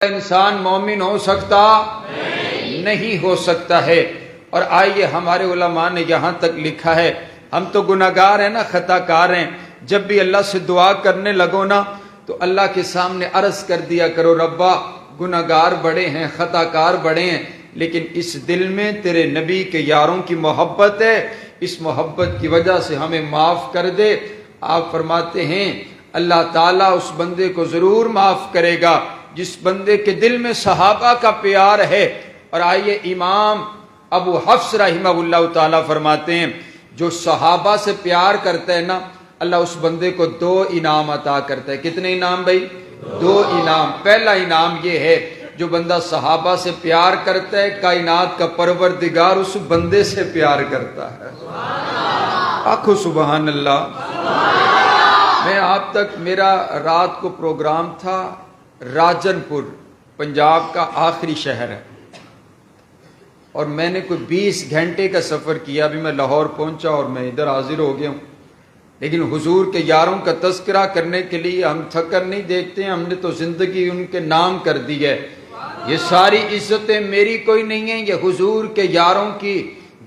انسان مومن ہو سکتا نہیں ہو سکتا ہے۔ اور آئیے ہمارے علماء نے یہاں تک لکھا ہے، ہم تو گناہگار ہیں نا، خطا کار ہیں، جب بھی اللہ سے دعا کرنے لگو نا تو اللہ کے سامنے عرض کر دیا کرو، ربا گناہگار بڑے ہیں، خطا کار بڑے ہیں، لیکن اس دل میں تیرے نبی کے یاروں کی محبت ہے، اس محبت کی وجہ سے ہمیں معاف کر دے۔ آپ فرماتے ہیں اللہ تعالیٰ اس بندے کو ضرور معاف کرے گا جس بندے کے دل میں صحابہ کا پیار ہے۔ اور آئیے امام ابو حفص رحمہ اللہ تعالیٰ فرماتے ہیں جو صحابہ سے پیار کرتا ہے نا، اللہ اس بندے کو 2 انعام عطا کرتا ہے۔ کتنے انعام بھائی؟ 2 انعام۔ پہلا انعام یہ ہے جو بندہ صحابہ سے پیار کرتا ہے، کائنات کا پروردگار اس بندے سے پیار کرتا ہے۔ آخو سبحان اللہ۔ میں آپ تک میرا رات کو پروگرام تھا، راجن پور پنجاب کا آخری شہر ہے، اور میں نے کوئی 20 گھنٹے کا سفر کیا۔ ابھی میں لاہور پہنچا اور میں ادھر حاضر ہو گیا ہوں، لیکن حضور کے یاروں کا تذکرہ کرنے کے لیے ہم تھکن نہیں دیکھتے ہیں، ہم نے تو زندگی ان کے نام کر دی ہے۔ یہ ساری عزتیں میری کوئی نہیں ہیں، یہ حضور کے یاروں کی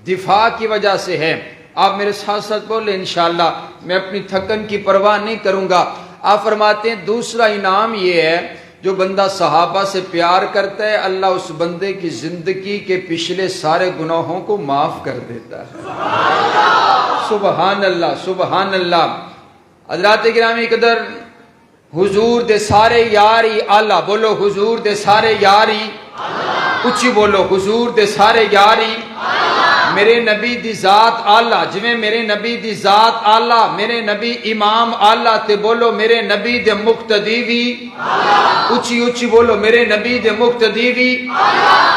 دفاع کی وجہ سے ہے۔ آپ میرے ساتھ ساتھ بولیں انشاءاللہ، میں اپنی تھکن کی پرواہ نہیں کروں گا۔ آپ فرماتے ہیں دوسرا انعام یہ ہے جو بندہ صحابہ سے پیار کرتا ہے، اللہ اس بندے کی زندگی کے پچھلے سارے گناہوں کو معاف کر دیتا ہے۔ سبحان اللہ سبحان اللہ۔ حضرات گرامی قدر، حضور دے سارے یاری آلہ، بولو حضور دے سارے یاری، اچھی بولو حضور دے سارے یاری، میرے نبی دی ذات آلہ، جویں میرے نبی دی ذات آلہ، میرے نبی امام آلہ، تے بولو میرے نبی دے مقتدی بھی، اچھی اچھی بولو میرے نبی دے مقتدی بھی۔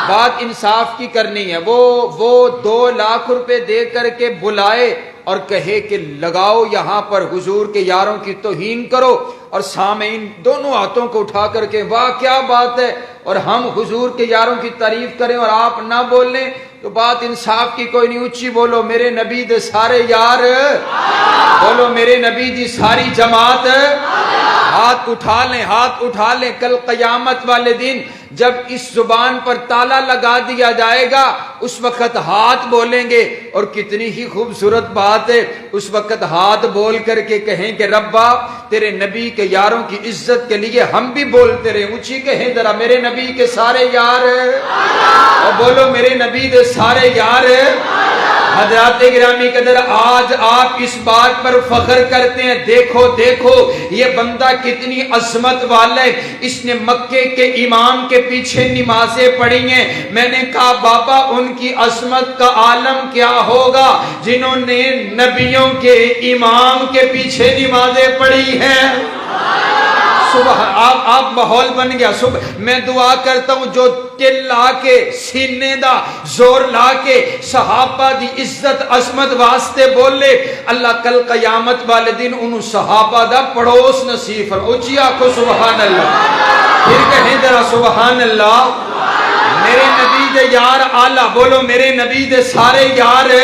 بات انصاف کی کرنی ہے۔ وہ 2 لاکھ روپے دے کر کے بلائے اور کہے کہ لگاؤ یہاں پر حضور کے یاروں کی توہین کرو، اور سامعین دونوں ہاتھوں کو اٹھا کر کے واہ کیا بات ہے، اور ہم حضور کے یاروں کی تعریف کریں اور آپ نہ بولیں تو بات انصاف کی کوئی نہیں۔ اچھی بولو میرے نبی دے سارے یار، بولو میرے نبی دی ساری جماعت، ہاتھ اٹھا لیں ہاتھ اٹھا لیں۔ کل قیامت والے دن جب اس زبان پر تالا لگا دیا جائے گا اس وقت ہاتھ بولیں گے، اور کتنی ہی خوبصورت بات ہے، اس وقت ہاتھ بول کر کے کہیں کہ ربا تیرے نبی کے یاروں کی عزت کے لیے ہم بھی بولتے رہے۔ اونچی کہیں ذرا میرے نبی کے سارے یار، اور بولو میرے نبی دے سارے یار۔ حضرات گرامی قدر، آج آپ اس بات پر فخر کرتے ہیں، دیکھو دیکھو یہ بندہ کتنی عظمت والا ہے، اس نے مکے کے امام کے پیچھے نمازیں پڑھی ہیں۔ میں نے کہا بابا ان کی عظمت کا عالم کیا ہوگا جنہوں نے نبیوں کے امام کے پیچھے نمازیں پڑھی ہیں۔ صبح آپ ماحول بن گیا۔ صبح میں دعا کرتا ہوں جو دل لا کے سینے دا زور لا کے صحابہ دی عزت عظمت واسطے بولے، اللہ کل قیامت والے دن انہوں صحابہ دا پڑوس نصیب فرمائے۔ اونچی آنکھو سبحان اللہ، پھر کہیں ذرا سبحان اللہ۔ میرے نبی دے یار آلہ، بولو میرے نبی دے سارے یار۔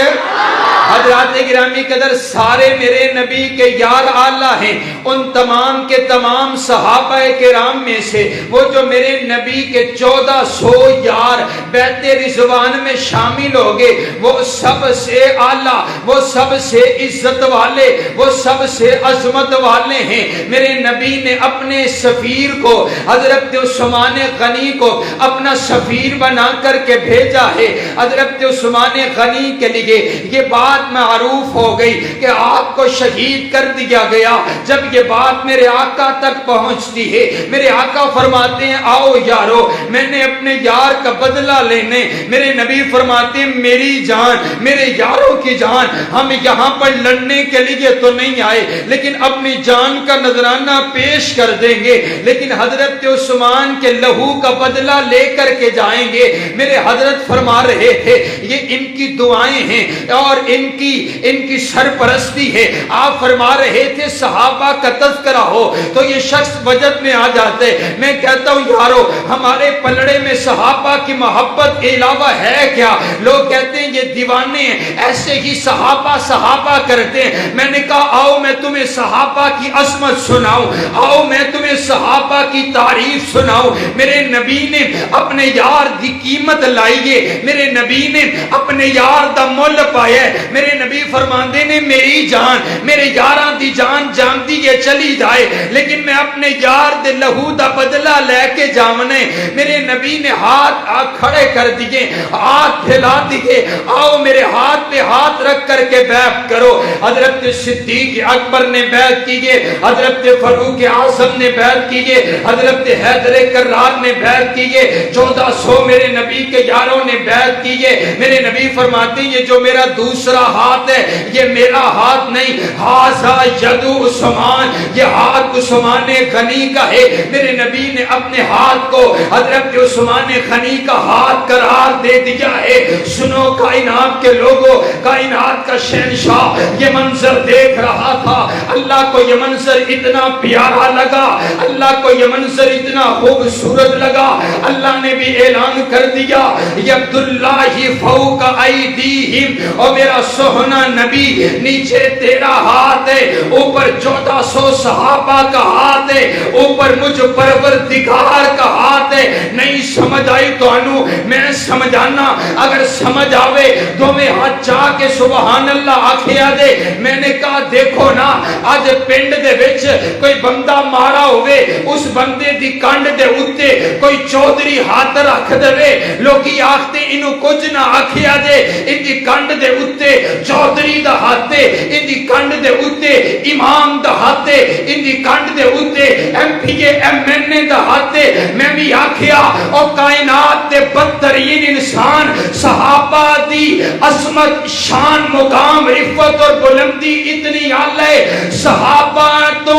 حضرات گرامی قدر، سارے میرے نبی کے یار آلہ ہیں۔ ان تمام کے تمام صحابہ کرام میں سے وہ جو میرے نبی کے 1400 یار بیعت رضوان میں شامل ہو گئے، وہ سب سے آلہ، وہ سب سے عزت والے، وہ سب سے عظمت والے ہیں۔ میرے نبی نے اپنے سفیر کو، حضرت عثمان غنی کو اپنا سفیر بنا کر کے بھیجا ہے۔ حضرت عثمان غنی کے لیے یہ بات معروف ہو گئی کہ آپ کو شہید کر دیا گیا۔ جب یہ بات میرے آقا تک پہنچتی ہے، میرے آقا فرماتے ہیں آؤ یارو، میں نے اپنے یار کا بدلہ لینے۔ میرے نبی فرماتے ہیں میری جان، میرے یاروں کی جان، ہم یہاں پر لڑنے کے لیے تو نہیں آئے لیکن اپنی جان کا نذرانہ پیش کر دیں گے، لیکن حضرت عثمان کے لہو کا بدلہ لے کر کے جائیں گے۔ میرے حضرت فرما رہے تھے یہ ان کی دعائیں ہیں اور ان ان کی سرپرستی ہے. آپ فرما رہے تھے صحابہ کا تذکرہ ہو تو یہ شخص وجد میں آ جاتے. میں کہتا ہوں یارو ہمارے پلڑے میں صحابہ کی محبت کے علاوہ ہے کیا؟ لوگ کہتے ہیں یہ دیوانے ہیں، ایسے ہی صحابہ صحابہ کرتے ہیں. میں نے کہا آؤ میں تمہیں صحابہ کی عظمت سناؤں، آؤ میں تمہیں صحابہ کی تعریف سناؤں. میرے نبی نے اپنے یار دی قیمت لائیے، میرے نبی نے اپنے یار دا مول پایا. میرے نبی فرماندے نے میری جان میرے یاراں دی جان جاندی ہے چلی جائے لیکن میں اپنے یار دے لہو دا بدلہ لے کے جامنے. میرے نبی نے ہاتھ کھڑے کر دیے، ہاتھ پھیلا دیے، آؤ میرے ہاتھ پہ ہاتھ رکھ کر کے بیعت کرو. حضرت صدیق اکبر نے بیعت کیے، حضرت فاروق اعظم نے بیعت کیے، حضرت حیدر کرار نے بیعت کیے، 1400 میرے نبی کے یاروں نے بیعت کیے. میرے نبی فرماتے ہیں یہ جو میرا دوسرا ہاتھ ہے یہ میرا ہاتھ نہیں، ھذا ید عثمان، یہ ہاتھ عثمان غنی کا ہے. میرے نبی نے اپنے ہاتھ کو حضرت عثمان غنی کا ہاتھ قرار دے دیا ہے. سنو کائنات کے لوگوں، کائنات کا شہنشاہ یہ منظر دیکھ رہا تھا. اللہ کو یہ منظر اتنا پیارا لگا، اللہ کو یہ منظر اتنا خوبصورت لگا. اللہ نے بھی اعلان کر دیا ید اللہ فوق ایدیہم، اور میرا سوہنا نبی نیچے تیرا ہاتھ ہے، اوپر 1400 صحابہ کا ہاتھ ہے، اوپر مجھ پروردگار کا ہاتھ ہے. نہیں سمجھ آئی تو انو میں سمجھانا، اگر سمجھ آوے تو میں ہاتھ چاہ کے سبحان اللہ آکھیا دے. میں نے کہا دیکھو نا آج پنڈ دے وچ کوئی بندہ مارا ہوئے، اس بندے دی کنڈ دے اتے کوئی چودھری ہاتھ رکھ دے، لوگی آختے انو کچھ نہ آکھیا دے. ان دی کنڈ دے اتے چودھری دا ہاتھ ہے، ان دی کنڈ دے اتے امام دا ہاتھ ہے، ان دی کنڈ دے اتے M P A M N A دا ہاتھ ہے. میں بھی آکھیا او کائنات دے بدترین انسان صحابہ دی عظمت شان مقام رفت اور بلندی اتنی اعلی ہے. صحابہ تو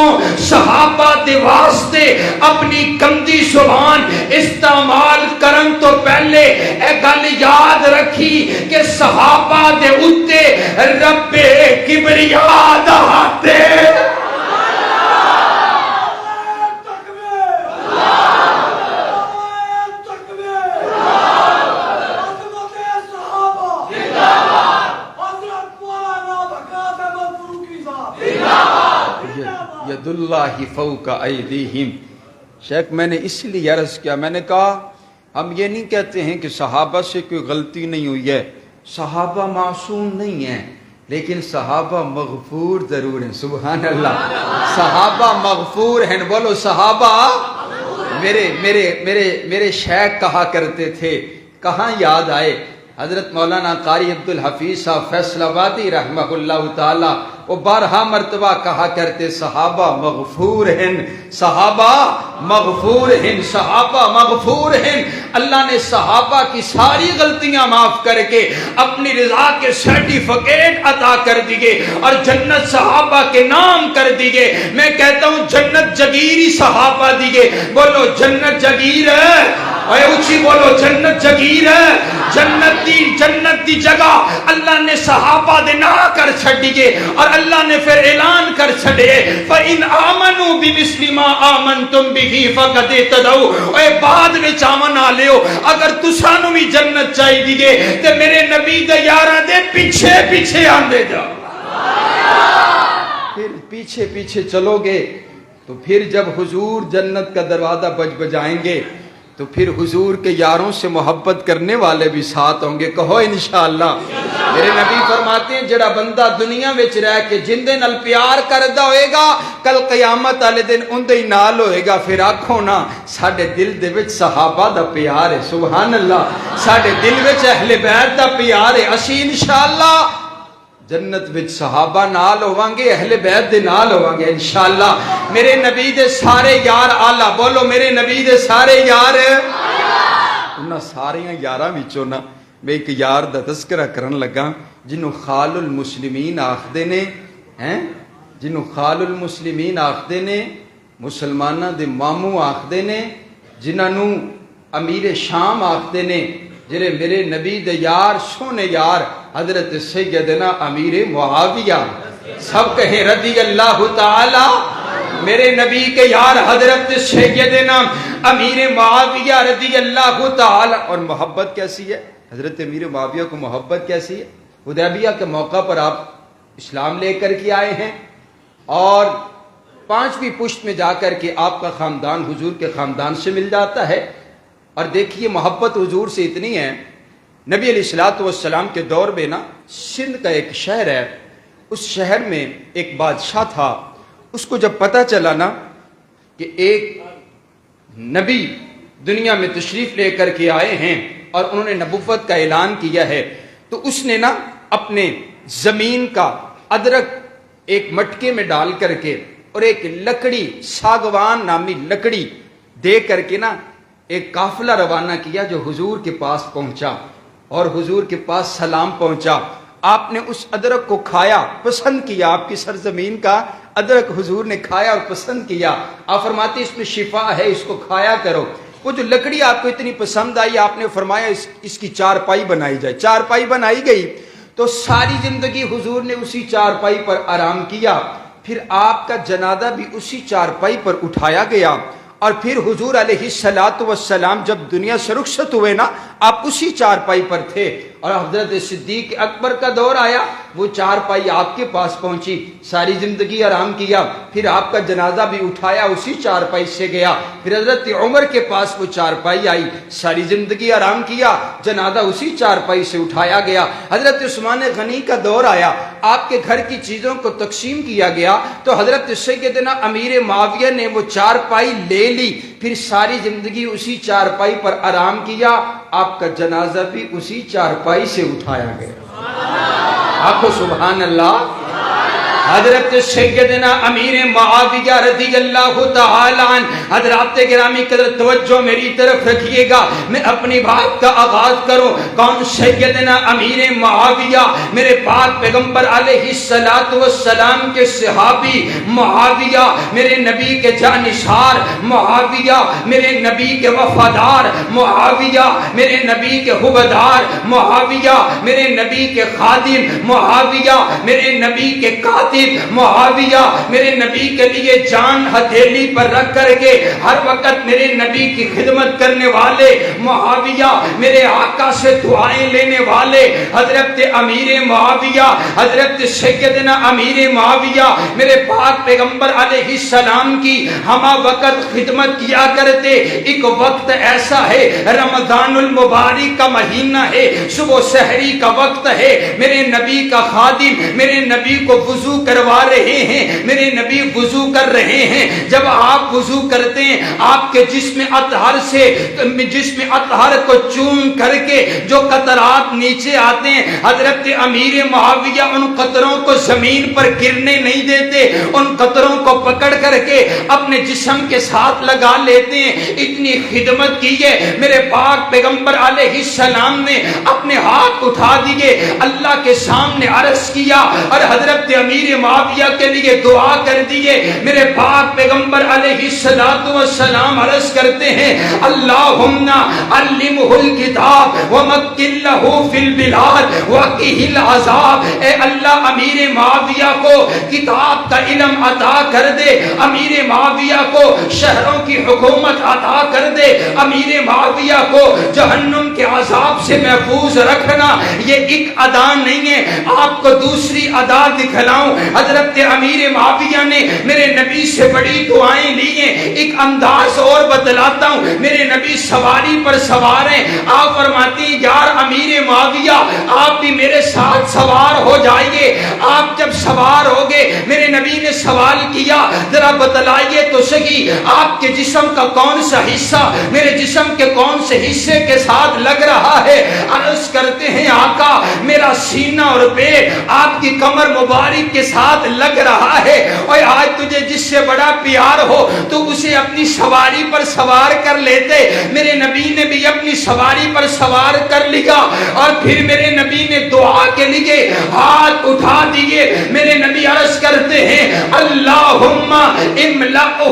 صحابہ دے واسطے اپنی گندی زبان استعمال کرن تو پہلے اے گل یاد رکھی کہ صحابہ دے اتے رب کبریا دا ہاتھ ہے. ید اللہ فوق ایدیہم. شیخ میں نے اس لیے عرض کیا، میں نے کہا ہم یہ نہیں کہتے ہیں کہ صحابہ سے کوئی غلطی نہیں ہوئی ہے، صحابہ معصوم نہیں ہیں، لیکن صحابہ مغفور ضرور ہیں. سبحان اللہ، صحابہ مغفور ہیں. بولو صحابہ. میرے شیخ کہا کرتے تھے، کہاں یاد آئے حضرت مولانا قاری عبدالحفیظ صاحب فیصل آبادی رحمہ اللہ تعالی، وہ بارہا مرتبہ کہا کرتے صحابہ مغفور ہیں، صحابہ مغفور ہیں، صحابہ مغفور ہیں. اللہ نے صحابہ کی ساری غلطیاں معاف کر کے اپنی رضا کے سرٹیفکیٹ عطا کر دیے اور جنت صحابہ کے نام کر دیے. میں کہتا ہوں جنت جگیری صحابہ دیے. بولو جنت جگیر ہے، اے اونچی بولو جنت جگیر ہے. جنت دی جگہ اللہ نے صحابہ دے نا کر چھڑیے اور اللہ نے پھر اعلان کر چھڑے فَإِنْ آمَنُوا بِمِثْلِ مَا آمَنْتُمْ بِهِ فَقَدْ اهْتَدَوْا. اے بعد میں چاون آ لیو، اگر تسانو بھی جنت چاہی دیئے تے میرے نبی دے یاراں دے پیچھے پیچھے آندے جاؤ. پھر پیچھے پیچھے چلو گے تو پھر جب حضور جنت کا دروازہ بجائیں گے تو پھر حضور کے یاروں سے محبت کرنے والے بھی ساتھ ہوں گے. کہو انشاءاللہ. میرے نبی فرماتے ہیں جڑا بندہ دنیا وچ رہ کے جن دے نال پیار کردا ہوئے گا کل قیامت والے دن ان دے نال ہوئے گا. پھر آکھو نا ساڈے دل دے وچ صحابہ دا پیار ہے. سبحان اللہ. ساڈے دل وچ اہل بیت دا پیار ہے. اسی انشاءاللہ جنت وچ صحابہ نال ہوواں گے، اہل بیت دے نال ہوواں گے انشاءاللہ. میرے نبی دے سارے یار آلہ. بولو میرے نبی دے سارے یار. انہاں سارے یاراں وچوں نا میں ایک یار دا تذکرہ کرن لگا جنوں خال المسلمین آکھدے نے، جنوں خال المسلمین آکھدے نے، مسلماناں دے ماموں آکھدے نے، جنہاں نوں امیر شام آکھدے نے، جڑے میرے نبی دے یار سونے یار حضرت سیدنا امیر معاویہ، سب کہیں رضی اللہ تعالی، میرے نبی کے یار حضرت سیدنا امیر معاویہ رضی اللہ تعالی. اور محبت کیسی ہے حضرت امیر معاویہ کو، محبت کیسی ہے؟ حدیبیہ کے موقع پر آپ اسلام لے کر کے آئے ہیں اور 5ویں پشت میں جا کر کے آپ کا خاندان حضور کے خاندان سے مل جاتا ہے. اور دیکھیے محبت حضور سے اتنی ہے، نبی علیہ الصلوۃ والسلام کے دور میں نا سندھ کا ایک شہر ہے، اس شہر میں ایک بادشاہ تھا. اس کو جب پتہ چلا نا کہ ایک نبی دنیا میں تشریف لے کر کے آئے ہیں اور انہوں نے نبوت کا اعلان کیا ہے، تو اس نے نا اپنے زمین کا ادرک ایک مٹکے میں ڈال کر کے اور ایک لکڑی، ساگوان نامی لکڑی دے کر کے نا ایک قافلہ روانہ کیا جو حضور کے پاس پہنچا اور حضور کے پاس سلام پہنچا. آپ نے اس ادرک کو کھایا، پسند کیا، آپ کی سرزمین کا ادرک حضور نے کھایا اور پسند کیا. آپ فرماتے اس میں شفا ہے، اس کو کھایا کرو. وہ جو لکڑی آپ کو اتنی پسند آئی، آپ نے فرمایا اس کی چارپائی بنائی جائے. چارپائی بنائی گئی تو ساری زندگی حضور نے اسی چارپائی پر آرام کیا. پھر آپ کا جنازہ بھی اسی چارپائی پر اٹھایا گیا اور پھر حضور علیہ الصلوۃ والسلام جب دنیا سے رخصت ہوئے نا، آپ اسی چارپائی پر تھے. اور حضرت صدیق اکبر کا دور آیا، وہ چارپائی آپ کے پاس پہنچی، ساری زندگی آرام کیا. پھر آپ کا جنازہ بھی اٹھایا، اسی چارپائی سے گیا. پھر حضرت عمر کے پاس وہ چارپائی آئی، ساری زندگی آرام کیا، جنازہ اسی چارپائی سے اٹھایا گیا. حضرت عثمان غنی کا دور آیا، آپ کے گھر کی چیزوں کو تقسیم کیا گیا تو حضرت سیدنا امیر معاویہ نے وہ چارپائی لے لی، پھر ساری زندگی اسی چارپائی پر آرام کیا. آپ کا جنازہ بھی اسی چارپائی سے اٹھایا گیا. آخو سبحان اللہ. حضرت سیدنا امیر معاویہ رضی اللہ تعالی عنہ. حضرات گرامی قدر توجہ میری طرف رکھیے گا، میں اپنی بات کا آغاز کروں. کون؟ سیدنا امیر معاویہ، میرے پاک پیغمبر علیہ الصلوۃ والسلام کے صحابی معاویہ، میرے نبی کے جانشار معاویہ، میرے نبی کے وفادار معاویہ، میرے نبی کے حبدار معاویہ، میرے نبی کے خادم معاویہ، میرے نبی کے قاتل معاویہ، میرے نبی کے لیے جان ہتھیلی پر رکھ کر کے ہر وقت میرے نبی کی خدمت کرنے والے معاویہ، میرے آقا سے دعائیں لینے والے حضرت امیر معاویہ، حضرت سیدنا امیر معاویہ میرے پاک پیغمبر علیہ السلام کی ہمہ وقت خدمت کیا کرتے. ایک وقت ایسا ہے، رمضان المبارک کا مہینہ ہے، صبح سحری کا وقت ہے، میرے نبی کا خادم میرے نبی کو وضو کروا رہے ہیں، میرے نبی وضو کر رہے ہیں. جب آپ وضو کرتے ہیں، آپ کے جسم اطہر سے جسم اطہر کو چوم کر کے جو قطرات نیچے آتے ہیں، حضرت امیر معاویہ ان قطروں کو زمین پر گرنے نہیں دیتے، ان قطروں کو پکڑ کر کے اپنے جسم کے ساتھ لگا لیتے ہیں. اتنی خدمت کی ہے میرے پاک پیغمبر علیہ السلام نے اپنے ہاتھ اٹھا دیے، اللہ کے سامنے عرض کیا اور حضرت امیر معاویہ کے لیے دعا کر دیے. میرے پاک پیغمبر علیہ الصلوۃ والسلام عرض کرتے ہیں، اللہم علمہ الکتاب ومکن لہ فی البلاد وقہ العذاب. اے اللہ امیر معاویہ کو کتاب کا علم عطا کر دے، امیر معاویہ کو شہروں کی حکومت عطا کر دے، امیر معاویہ کو جہنم کے عذاب سے محفوظ رکھنا. یہ ایک ادا نہیں ہے، آپ کو دوسری ادا دکھلاؤں. حضرت امیر معاویہ نے میرے نبی سے بڑی دعائیں لی ہیں. ایک انداز اور بتلاتا ہوں، میرے نبی سواری پر سوار ہیں، آپ فرماتی ہیں یار امیر معاویہ آپ بھی میرے ساتھ سوار ہو جائیے. آپ جب سوار ہو گئے، میرے نبی نے سوال کیا ذرا بتلائیے تو صحیح آپ کے جسم کا کون سا حصہ میرے جسم کے کون سے حصے کے ساتھ لگ رہا ہے. عرض کرتے ہیں آقا میرا سینہ اور پیٹ آپ کی کمر مبارک کے ساتھ لگ رہا ہے، اور آج تجھے جس سے بڑا پیار ہو تو اسے اپنی سواری پر سوار کر لیتے۔ میرے نبی نے بھی اپنی سواری پر سوار کر لیا، اور پھر میرے نبی نے دعا کے لیے ہاتھ اٹھا دیے۔ میرے نبی عرض کرتے ہیں اللہم املأہ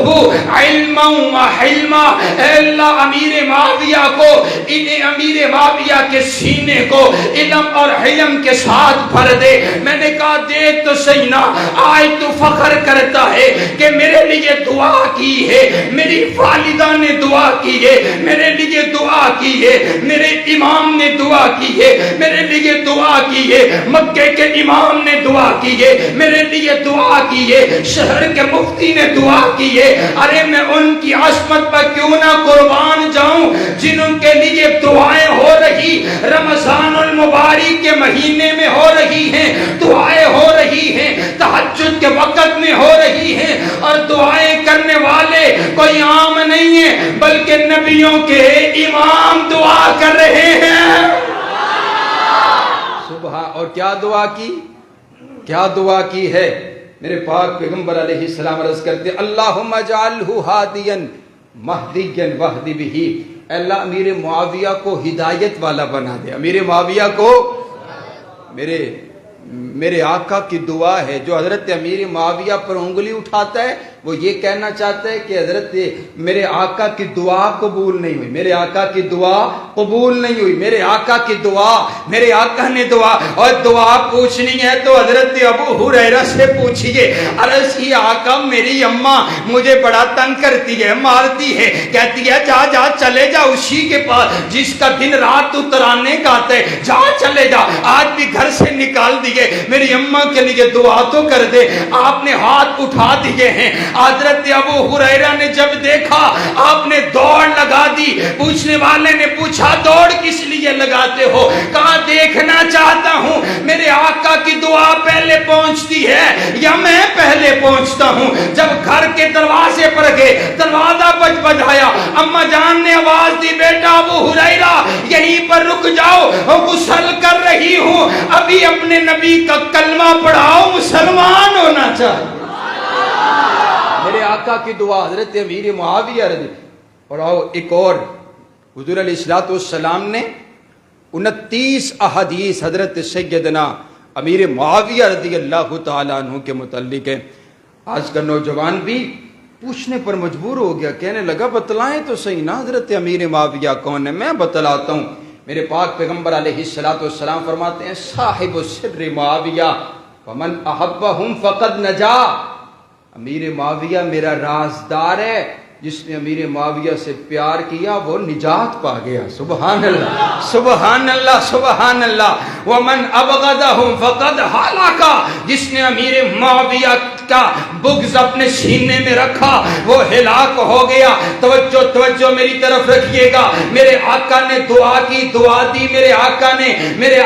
علما و حلما، اے اللہ امیر معاویہ کو، انہیں امیر معاویہ کے سینے کو علم اور حلم کے ساتھ بھر دے۔ میں نے کہا دیکھ تو صحیح نا، آج تو فخر کرتا ہے کہ میرے لیے دعا کی ہے، میری والدہ نے دعا کی ہے، میرے لیے دعا کی ہے، میرے امام نے دعا کی ہے، میرے لیے دعا کی ہے، مکے کے امام نے دعا کی ہے، میرے لیے دعا کی ہے، شہر کے مفتی نے دعا کی ہے۔ ارے میں ان کی عصمت پر کیوں نہ قربان جاؤں جنہوں کے لیے دعائیں ہو رہی رمضان المبارک کے مہینے میں ہو رہی ہیں، دعائیں ہو رہی ہیں تہجد کے وقت میں ہو رہی ہیں، اور دعائیں کرنے والے کوئی عام نہیں ہیں بلکہ نبیوں کے امام دعا کر رہے ہیں۔ سبحان، اور کیا دعا کی، کیا دعا کی ہے؟ میرے پاک پیغمبر علیہ السلام عرض کرتے اللہم اجعلہ ہادیا مہدیا واہد بہ، اے اللہ امیر معاویہ کو ہدایت والا بنا دے۔ امیر معاویہ کو، میرے آقا کی دعا ہے، جو حضرت امیر معاویہ پر انگلی اٹھاتا ہے وہ یہ کہنا چاہتا ہے کہ حضرت میرے آقا کی دعا قبول نہیں ہوئی، میرے آقا کی دعا قبول نہیں ہوئی، میرے آقا کی دعا، میرے آقا نے دعا، اور دعا پوچھنی ہے تو حضرت ابو ہریرہ سے پوچھئے۔ عرض کی آقا میری اماں مجھے بڑا تنگ کرتی ہے، مارتی ہے، کہتی ہے جا جا چلے جا اسی کے پاس جس کا دن رات تو ترانے گاتے، جا چلے جا، آج بھی گھر سے نکال دیے، میری اماں کے لیے دعا تو کر دے۔ آپ نے ہاتھ اٹھا دیے ہیں۔ حضرت ابو ہریرہ نے جب دیکھا آپ نے دوڑ لگا دی، پوچھنے والے نے پوچھا دوڑ کس لیے لگاتے ہو؟ کہا دیکھنا چاہتا ہوں میرے آقا کی دعا پہلے پہنچتی ہے یا میں پہلے پہنچتا ہوں۔ جب گھر کے دروازے پر گئے، دروازہ بجایا، اما جان نے آواز دی بیٹا ابو ہریرہ یہیں پر رک جاؤ، غسل کر رہی ہوں، ابھی اپنے نبی کا کلمہ پڑھاؤ، مسلمان ہونا چاہیے۔ میرے آقا کی دعا حضرت امیر معاویہ رضی، اور آؤ ایک اور، حضور علیہ الصلوۃ والسلام نے 29 احادیث حضرت سیدنا امیر معاویہ رضی اللہ تعالیٰ عنہ کے متعلق ہے۔ آج کا نوجوان بھی پوچھنے پر مجبور ہو گیا، کہنے لگا بتلائیں تو صحیح نا حضرت امیر معاویہ کون ہے؟ میں بتلاتا ہوں۔ میرے پاک پیغمبر علیہ الصلوۃ والسلام فرماتے ہیں صاحب السر معاویہ ومن احبہم فقد نجا، امیر معاویہ میرا رازدار ہے، جس نے امیر معاویہ سے پیار کیا وہ نجات پا گیا۔ سبحان اللہ سبحان اللہ سبحان اللہ۔ ومن ابغضہم فقد ہلاک، جس نے امیر معاویہ کا بغض اپنے سینے میں رکھا وہ ہلاک ہو گیا۔ توجہ توجہ میری طرف رکھیے گا، میرے آقا نے دعا کی، دعا دی میرے آقا نے، میرے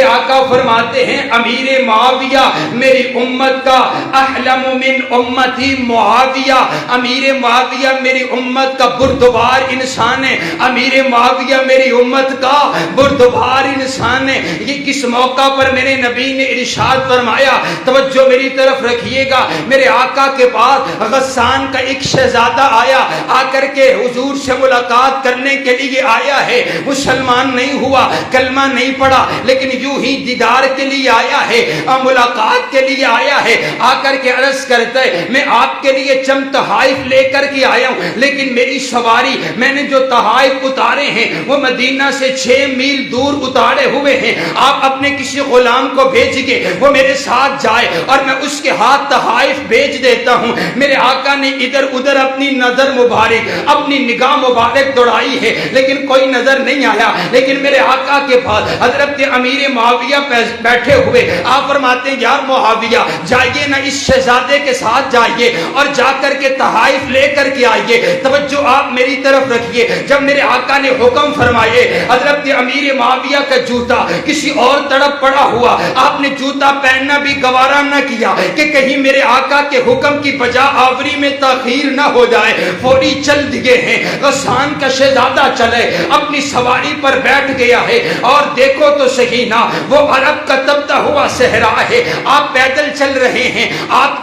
آقا فرماتے ہیں امیر معاویہ میری امت کا احلم من امتی معاویہ، امیر معاویہ میری امت کا بردبار انسان ہے، امیر معاویہ میری امت کا بردبار انسان ہے۔ یہ کس موقع پر میرے نبی نے ارشاد فرمایا؟ توجہ میری طرف رکھیے گا، میرے آقا کے پاس غسان کا ایک شہزادہ آیا، آ کر کے حضور سے ملاقات کرنے کے لیے آیا ہے، مسلمان نہیں ہوا، کلمہ نہیں پڑھا، لیکن یوں ہی دیدار کے لیے آیا ہے، ملاقات کے لیے آیا ہے۔ آ کر کے عرض کرتا ہے میں آپ کے لیے چند تحائف لے کر کے آیا ہوں، لیکن میری سواری، میں نے جو تحائف اتارے ہیں وہ مدینہ سے 6 میل دور اتارے ہوئے ہیں، آپ اپنے کسی غلام کو بھیجیے وہ میرے ساتھ جائے اور میں اس کے ہاتھ تحائف بھیج دیتا ہوں۔ میرے آقا نے ادھر ادھر اپنی نظر مبارک، اپنی نگاہ مبارک دوڑائی ہے لیکن کوئی نظر نہیں آیا، لیکن میرے آقا کے پاس حضرت امیر معاویہ بیٹھے ہوئے، آپ فرماتے ہیں یار معاویہ جائیے نا اس شہزادے کے ساتھ جائیے اور جا کر کے تحائف لے کر کے آئیے۔ توجہ آپ میری طرف رکھیے، جب میرے آقا نے حکم فرمائے، حضرت امیر معاویہ کا جوتا کسی اور طرف پڑا ہوا، آپ نے جوتا پہننا بھی گوارا نہ کیا کہ کہیں میرے آقا کے حکم کی بجا آوری میں تاخیر نہ ہو جائے، فوری چل دیے ہیں۔ غسان کا شہزادہ چلے، اپنی سواری پر بیٹھ گیا ہے، اور دیکھو تو صحیح نا، وہ عرب کا تبتا ہوا صحرا ہے، آپ پیدل چل رہے ہیں، آپ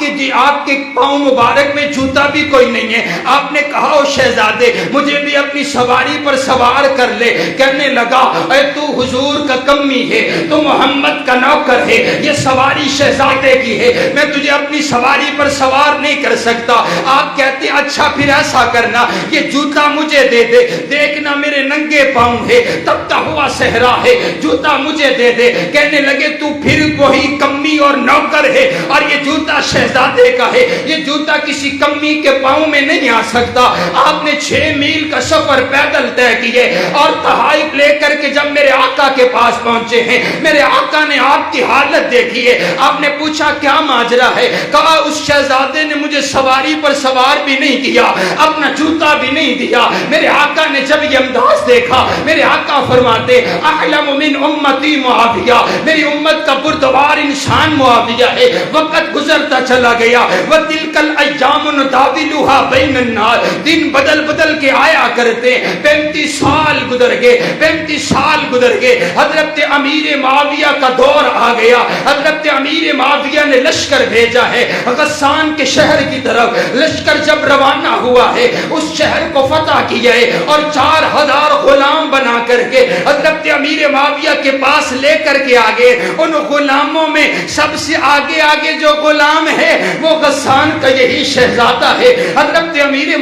کے پاؤں مبارک میں جوتا بھی کوئی نہیں ہے۔ آپ نے کہا او شہزادے مجھے بھی اپنی سواری پر سوار کر لے۔ کہنے لگا اے تو حضور کا کمی ہے، تو محمد کا نوکر ہے، یہ سواری شہزادے کی ہے، میں تجھے اپنی سواری پر سوار نہیں کر سکتا۔ آپ کہتے اچھا پھر ایسا کرنا، یہ جوتا مجھے دے دے، دیکھنا میرے ننگے پاؤں ہے، تبتا ہوا صحرا ہے، جوتا مجھے دے دے۔ کہنے لگے تو پھر وہی کمی اور نوکر ہے، اور یہ جوتا شہزادے کا ہے، یہ جوتا کسی کمی کے پاؤں میں نہیں آ سکتا۔ آپ نے 6 میل کا سفر پیدل طے کیے، اور تحائف لے کر کے جب میرے آقا کے پاس پہنچے ہیں، میرے آقا نے آپ کی حالت دیکھی ہے۔ آپ نے پوچھا کیا ماجرا ہے؟ کہا اس شہزادے نے مجھے سواری پر سوار بھی نہیں کیا، اپنا جوتا بھی نہیں دیا۔ میرے آقا نے جب یہ انداز دیکھا، میرے آقا فرماتے اعلم من امتی معاویہ، میری امت کا بردبار انسان معاویہ ہے۔ وقت گزرتا چلا گیا، وَتِلْكَ الْأَيَّامُ نُدَاوِلُهَا بَيْنَ النَّاسِ، دن بدل بدل کے آیا کرتے۔ 35 سال گزر گئے، 35 سال گزر گئے، حضرت امیر معاویہ کا دور آ گیا۔ حضرت امیر معاویہ نے لشکر بھیجا ہے غسان کے شہر کی طرف۔ لشکر جب روانہ ہوا ہے، اس شہر کو فتح کیا ہے، اور 4000 غلام بنا کر کے حضرت امیر معاویہ کے پاس لے کر کے آگے۔ ان غلاموں میں سب سے آگے آگے جو غلام ہے وہ غسان کا یہی شہزادہ ہے۔ حضرت امیر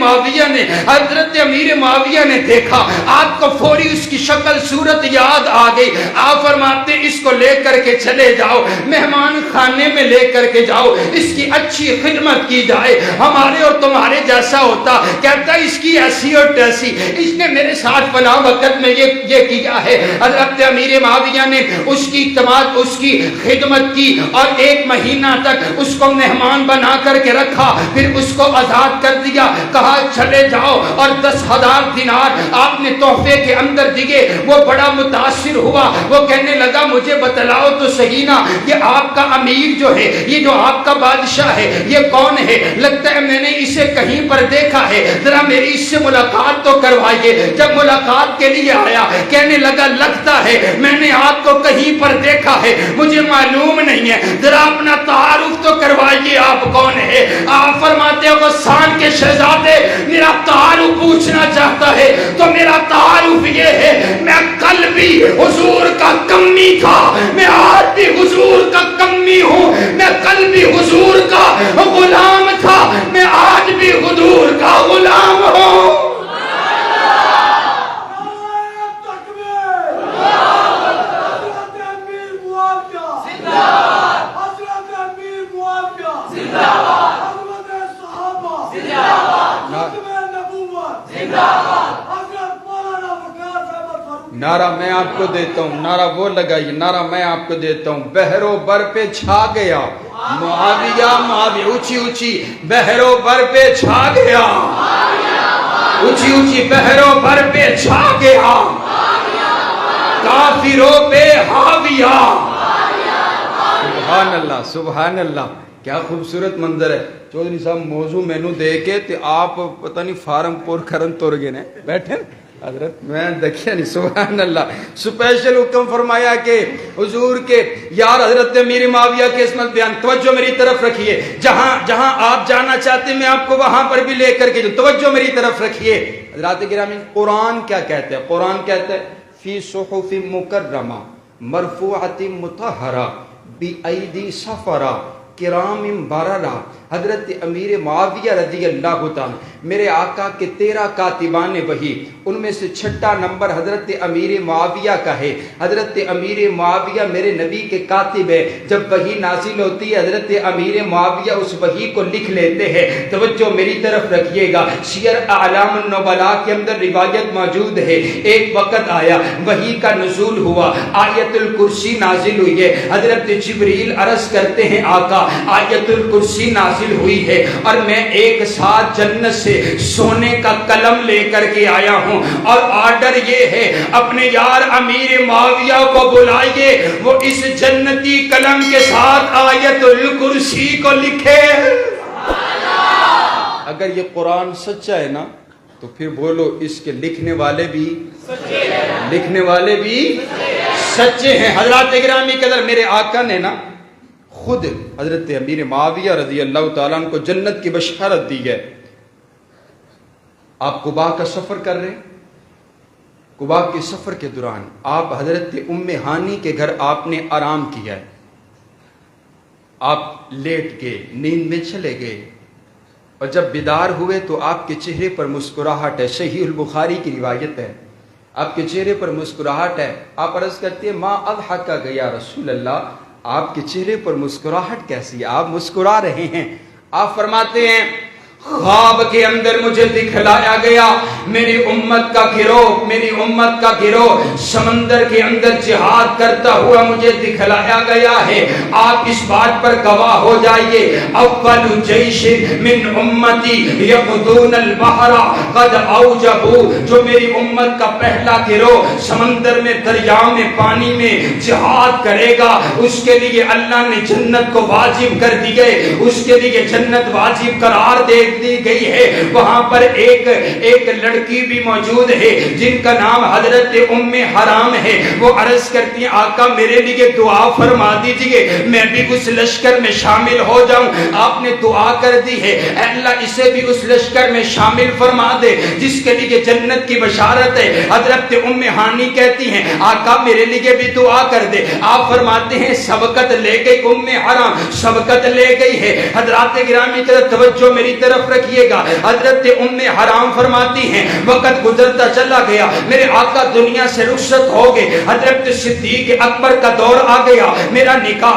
معاویہ نے دیکھا، آپ کو فوری اس کی شکل صورت یاد آ گئی۔ آپ فرماتے اس کو لے کر کے چلے جاؤ، مہمان خانے میں لے کر کے جاؤ، اس کی اچھی خدمت کی جائے، ہمارے اور تمہارے جیسا ہوتا۔ کہتا اس کی ایسی اور تیسی، اس نے میرے ساتھ فلاں وقت میں یہ کیا ہے۔ حضرت امیر معاویہ نے اس کی خدمت کی، اور 1 مہینہ تک اس کو مہمان بنا کر کے رکھا، پھر اس کو آزاد کر دیا۔ کہا چلے جاؤ، اور 10,000 دینار آپ نے تحفے کے اندر دیے۔ وہ بڑا متاثر ہوا، وہ کہنے لگا مجھے بتلاؤ تو صحیح نا، یہ آپ کا امیر جو ہے، یہ جو آپ کا بادشاہ ہے، یہ کون ہے؟ لگتا ہے میں نے اسے کہیں پر دیکھا ہے، ذرا میری اس سے ملاقات تو کروائیے۔ جب ملاقات کے لیے آیا، کہنے لگا لگتا ہے میں نے آپ کو کہیں پر دیکھا ہے، مجھے معلوم نہیں ہے، ذرا اپنا تعارف تو کروائیے، آپ کون ہے؟ آپ فرماتے ہو غسان کے شہزادے میرا تعارف پوچھنا چاہتا ہے تو میرا تعارف یہ ہے، میں کل بھی حضور کا کمی تھا، میں آج بھی حضور کا کمی ہوں، میں کل بھی حضور کا غلام تھا، میں آج بھی حضور کا غلام ہوں۔ نعرہ میں آپ کو دیتا ہوں، نعرہ وہ لگائیے، نعرہ میں آپ کو دیتا ہوں، بحر و بر پہ چھا گیا معاویہ، اونچی اونچی بحر و بر پہ چھا گیا، اونچی اونچی بحر و بر پہ چھا گیا، کافروں پہ حاویہ۔ سبحان اللہ سبحان اللہ، کیا خوبصورت منظر ہے۔ چودھری صاحب موضوع مینو دے کے تے آپ پتہ نہیں فارم پور کرن تر گئے نے، بیٹھے حضرت میں دیکھیا نہیں۔ سبحان اللہ، سپیشل حکم فرمایا کہ حضور کے یار حضرت امیر معاویہ کے عصمت بیان، توجہ میری طرف رکھیے، جہاں آپ جانا چاہتے میں آپ کو وہاں پر بھی لے کر کے جو، توجہ میری طرف رکھیے۔ حضرات گرامی، قرآن کیا کہتے ہیں؟ قرآن کہتے ہیں فی صحف مکرمہ مرفوعۃ مطہرہ بأیدی سفرہ کرام بررہ۔ حضرت امیر معاویہ رضی اللہ تعالیٰ میرے آقا کے 13 کاتبان وحی، ان میں سے 6 نمبر حضرت امیر معاویہ کا ہے۔ حضرت امیر معاویہ میرے نبی کے کاتب ہے، جب وحی نازل ہوتی ہے حضرت امیر معاویہ اس وحی کو لکھ لیتے ہیں۔ توجہ میری طرف رکھیے گا، سیر اعلام النبلاء کے اندر روایت موجود ہے، ایک وقت آیا وحی کا نزول ہوا، آیت الکرسی نازل ہوئی ہے۔ حضرت جبریل عرض کرتے ہیں آقا آیت الکرسی نازل نازل ہوئی ہے اور میں ایک ساتھ جنت سے سونے کا قلم لے کر کے آیا ہوں اور آرڈر یہ ہے اپنے یار امیر معاویہ کو بلائیے وہ اس جنتی قلم کے ساتھ آیت الکرسی کو لکھے۔ اگر یہ قرآن سچا ہے نا تو پھر بولو اس کے لکھنے والے بھی سچے ہیں۔ حضرات گرامی قدر، میرے آقا نے نا خود حضرت امیر معاویہ رضی اللہ تعالیٰ عنہ کو جنت کی بشارت دی ہے۔ آپ قباء کا سفر کر رہے ہیں، قباء کے سفر کے دوران آپ حضرت ام ہانی کے گھر آپ نے آرام کیا ہے، آپ لیٹ گئے، نیند میں چلے گئے اور جب بیدار ہوئے تو آپ کے چہرے پر مسکراہٹ ہے۔ صحیح البخاری کی روایت ہے، آپ کے چہرے پر مسکراہٹ ہے۔ آپ عرض کرتے ہیں ما اضحکک یا رسول اللہ، آپ کے چہرے پر مسکراہٹ کیسی ہے، آپ مسکرا رہے ہیں؟ آپ فرماتے ہیں خواب کے اندر مجھے دکھلایا گیا میری امت کا گروہ سمندر کے اندر جہاد کرتا ہوا مجھے دکھلایا گیا ہے۔ آپ اس بات پر گواہ ہو جائیے، اول جیش من امتی یغدون البحر قد اوجبوا، جو میری امت کا پہلا گروہ سمندر میں، دریاؤں میں، پانی میں جہاد کرے گا اس کے لیے اللہ نے جنت کو واجب کر دی گئی، اس کے لیے جنت واجب قرار دے دی گئی ہے۔ وہاں پر ایک لڑکی بھی موجود ہے جن کا نام حضرت ام حرام ہے۔ وہ عرض کرتی ہیں آقا میرے لیے دعا فرما دیجئے، میں بھی اس لشکر میں شامل ہو جاؤں۔ آپ نے دعا کر دی ہے اے اللہ اسے بھی اس لشکر میں شامل فرما دے جس کے لیے جنت کی بشارت ہے۔ حضرت ام ہانی کہتی ہیں آقا میرے لیے بھی دعا کر دے۔ آپ فرماتے ہیں سبقت لے گئی ام حرام، سبقت لے گئی ہے۔ حضرات گرامی توجہ میری طرف رکھیے گا، حضرت ام حرام فرماتی ہیں وقت گزرتا چلا گیا، میرے آقا دنیا سے رخصت ہو گئے، حضرت صدیق اکبر کا دور آ گیا، میرا نکاح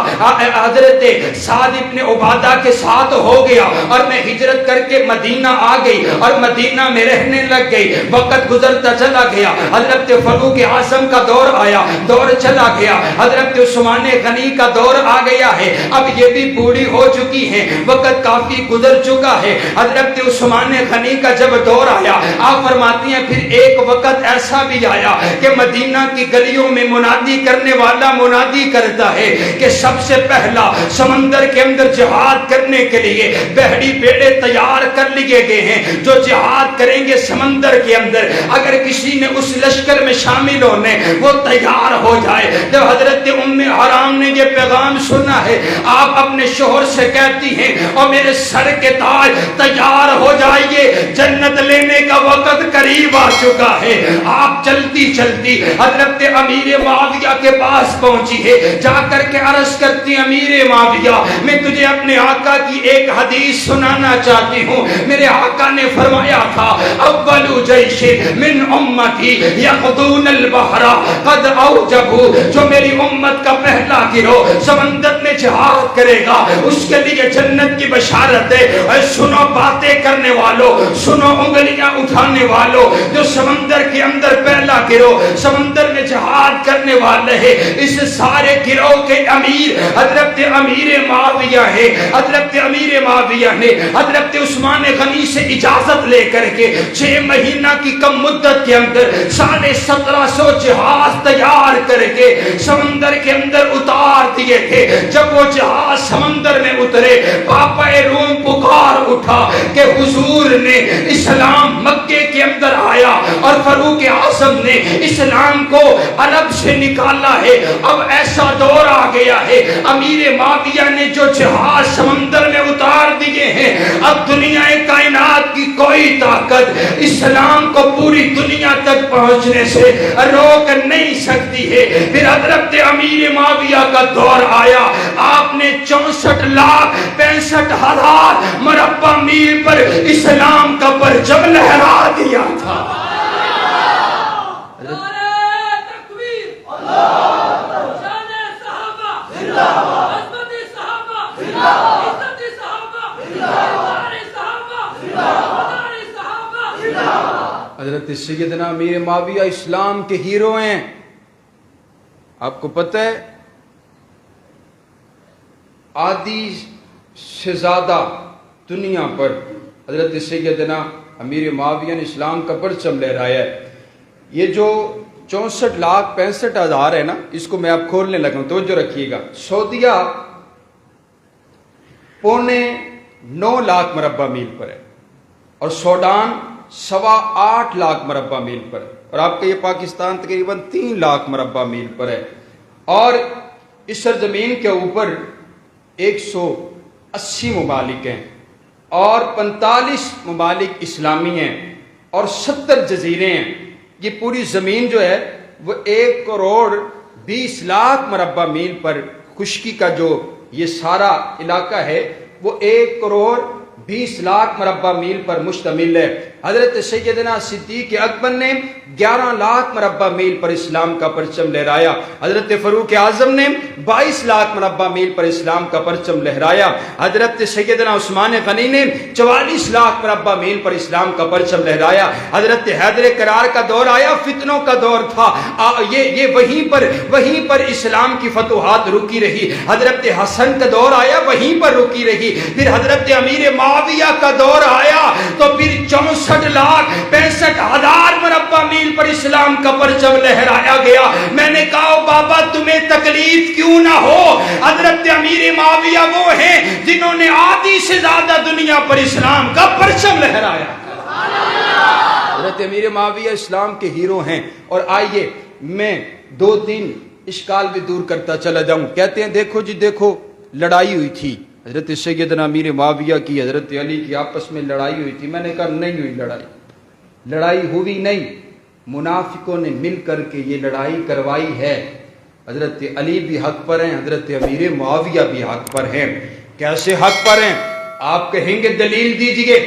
حضرت سعد ابن عبادہ کے ساتھ ہو گیا اور میں ہجرت کر کے مدینہ آ گئی اور مدینہ میں رہنے لگ گئی۔ وقت گزرتا چلا گیا، حضرت فاروق اعظم کا دور آیا، دور چلا گیا، حضرت عثمان غنی کا دور آ گیا ہے، اب یہ بھی بوڑھی ہو چکی ہیں، وقت کافی گزر چکا ہے۔ حضرت عثمان غنی کا جب دور آیا آپ فرماتی ہیں پھر ایک وقت ایسا بھی آیا کہ مدینہ کی گلیوں میں منادی کرنے والا منادی کرتا ہے کہ سب سے پہلا سمندر کے اندر جہاد کرنے کے لیے بحری بیڑے تیار کر لیے گئے ہیں جو جہاد کریں گے سمندر کے اندر، اگر کسی نے اس لشکر میں شامل ہونے وہ تیار ہو جائے۔ جب حضرت ام حرام نے یہ پیغام سنا ہے آپ اپنے شوہر سے کہتی ہیں اور میرے سر کے تاج تیار ہو جائیے، جنت لینے کا وقت قریب آ چکا ہے۔ آپ چلتی چلتی حضرت امیر معاویہ کے پاس پہنچی ہے، جا کر کے عرض کرتی امیر معاویہ میں تجھے اپنے آقا کی ایک حدیث سنانا چاہتی ہوں۔ میرے آقا نے فرمایا تھا اول جیش من امتی یغدون البحر قد اوجبوا، جو میری امت کا پہلا گروہ سمندر میں جہاد کرے گا اس کے لیے جنت کی بشارت ہے۔ سنو باتیں کرنے والوں، سنو انگلیاں اٹھانے والوں، جو سمندر کے اندر پہلا گروہ سمندر میں جہاد کرنے والے ہیں، اس سارے گروہ کے امیر حضرت امیر معاویہ ہے۔ حضرت امیر معاویہ نے حضرت عثمان غنی سے اجازت لے کر کے 6 مہینہ کی کم مدت کے اندر 1750 جہاز تیار کر کے سمندر کے اندر اتار دیے تھے۔ جب وہ جہاز سمندر میں اترے پاپا روم پکار اٹھا کہ حضور نے اسلام مکے کے اندر آیا اور فاروق اعظم نے اسلام کو عرب سے نکالا ہے، اب ایسا دور آ گیا ہے امیر معاویہ نے جو جہاز سمندر میں اتار دیے ہیں اب دنیا کائنات کی کوئی طاقت اسلام کو پوری دنیا تک پہنچنے سے روک نہیں سکتی ہے۔ پھر حضرت امیر معاویہ کا دور آیا، آپ نے 64,65,000 مربع میل پر اسلام کا پرچم لہرا دیا تھا۔ حضرت سیدنا امیر معاویہ اسلام کے ہیرو ہیں۔ آپ کو پتہ ہے آدھی سے زیادہ دنیا پر حضرت سیدنا امیر معاویہ نے اسلام کا پرچم لہرایا ہے۔ یہ جو 64,65,000 ہے نا، اس کو میں آپ کھولنے لگا ہوں، توجہ رکھیے گا۔ سعودیہ 9.25 مربع میل پر ہے، اور سوڈان 8.25 لاکھ مربع میل پر ہے، اور آپ کا یہ پاکستان تقریباً 3 لاکھ مربع میل پر ہے، اور اس سرزمین کے اوپر 180 ممالک ہیں، اور 45 ممالک اسلامی ہیں، اور 70 جزیرے ہیں۔ یہ پوری زمین جو ہے وہ 1,20,00,000 مربع میل پر، خشکی کا جو یہ سارا علاقہ ہے وہ 1,20,00,000 مربع میل پر مشتمل ہے۔ حضرت سیدنا صدیق اکبر نے 11 لاکھ مربع میل پر اسلام کا پرچم لہرایا، حضرت فاروق اعظم نے 22 لاکھ مربع میل پر اسلام کا پرچم لہرایا، حضرت سیدنا عثمان غنی نے 44 لاکھ مربع میل پر اسلام کا پرچم لہرایا، حضرت حیدر کرار کا دور آیا، فتنوں کا دور تھا، یہ وہیں پر اسلام کی فتوحات رکی رہی، حضرت حسن کا دور آیا، وہیں پر رکی رہی، پھر حضرت امیر معاویہ کا دور آیا تو پھر 64,65,000 مربع میل پر اسلام کا پرچم لہرایا گیا۔ میں نے کہا بابا تمہیں تکلیف کیوں نہ ہو، حضرت امیر معاویہ وہ ہیں جنہوں نے آدھی سے زیادہ دنیا پر اسلام کا پرچم لہرایا۔ حضرت امیر معاویہ اسلام کے ہیرو ہیں۔ اور آئیے میں 2-3 اشکال بھی دور کرتا چلا جاؤں۔ کہتے ہیں دیکھو جی دیکھو، لڑائی ہوئی تھی حضرت سیدنا امیر معاویہ کی حضرت علی کی آپس میں لڑائی ہوئی تھی۔ میں نے کہا نہیں ہوئی لڑائی ہوئی نہیں، منافقوں نے مل کر کے یہ لڑائی کروائی ہے۔ حضرت علی بھی حق پر ہیں، حضرت امیر معاویہ بھی حق پر ہیں۔ کیسے حق پر ہیں آپ کہیں گے؟ دلیل دیجئے۔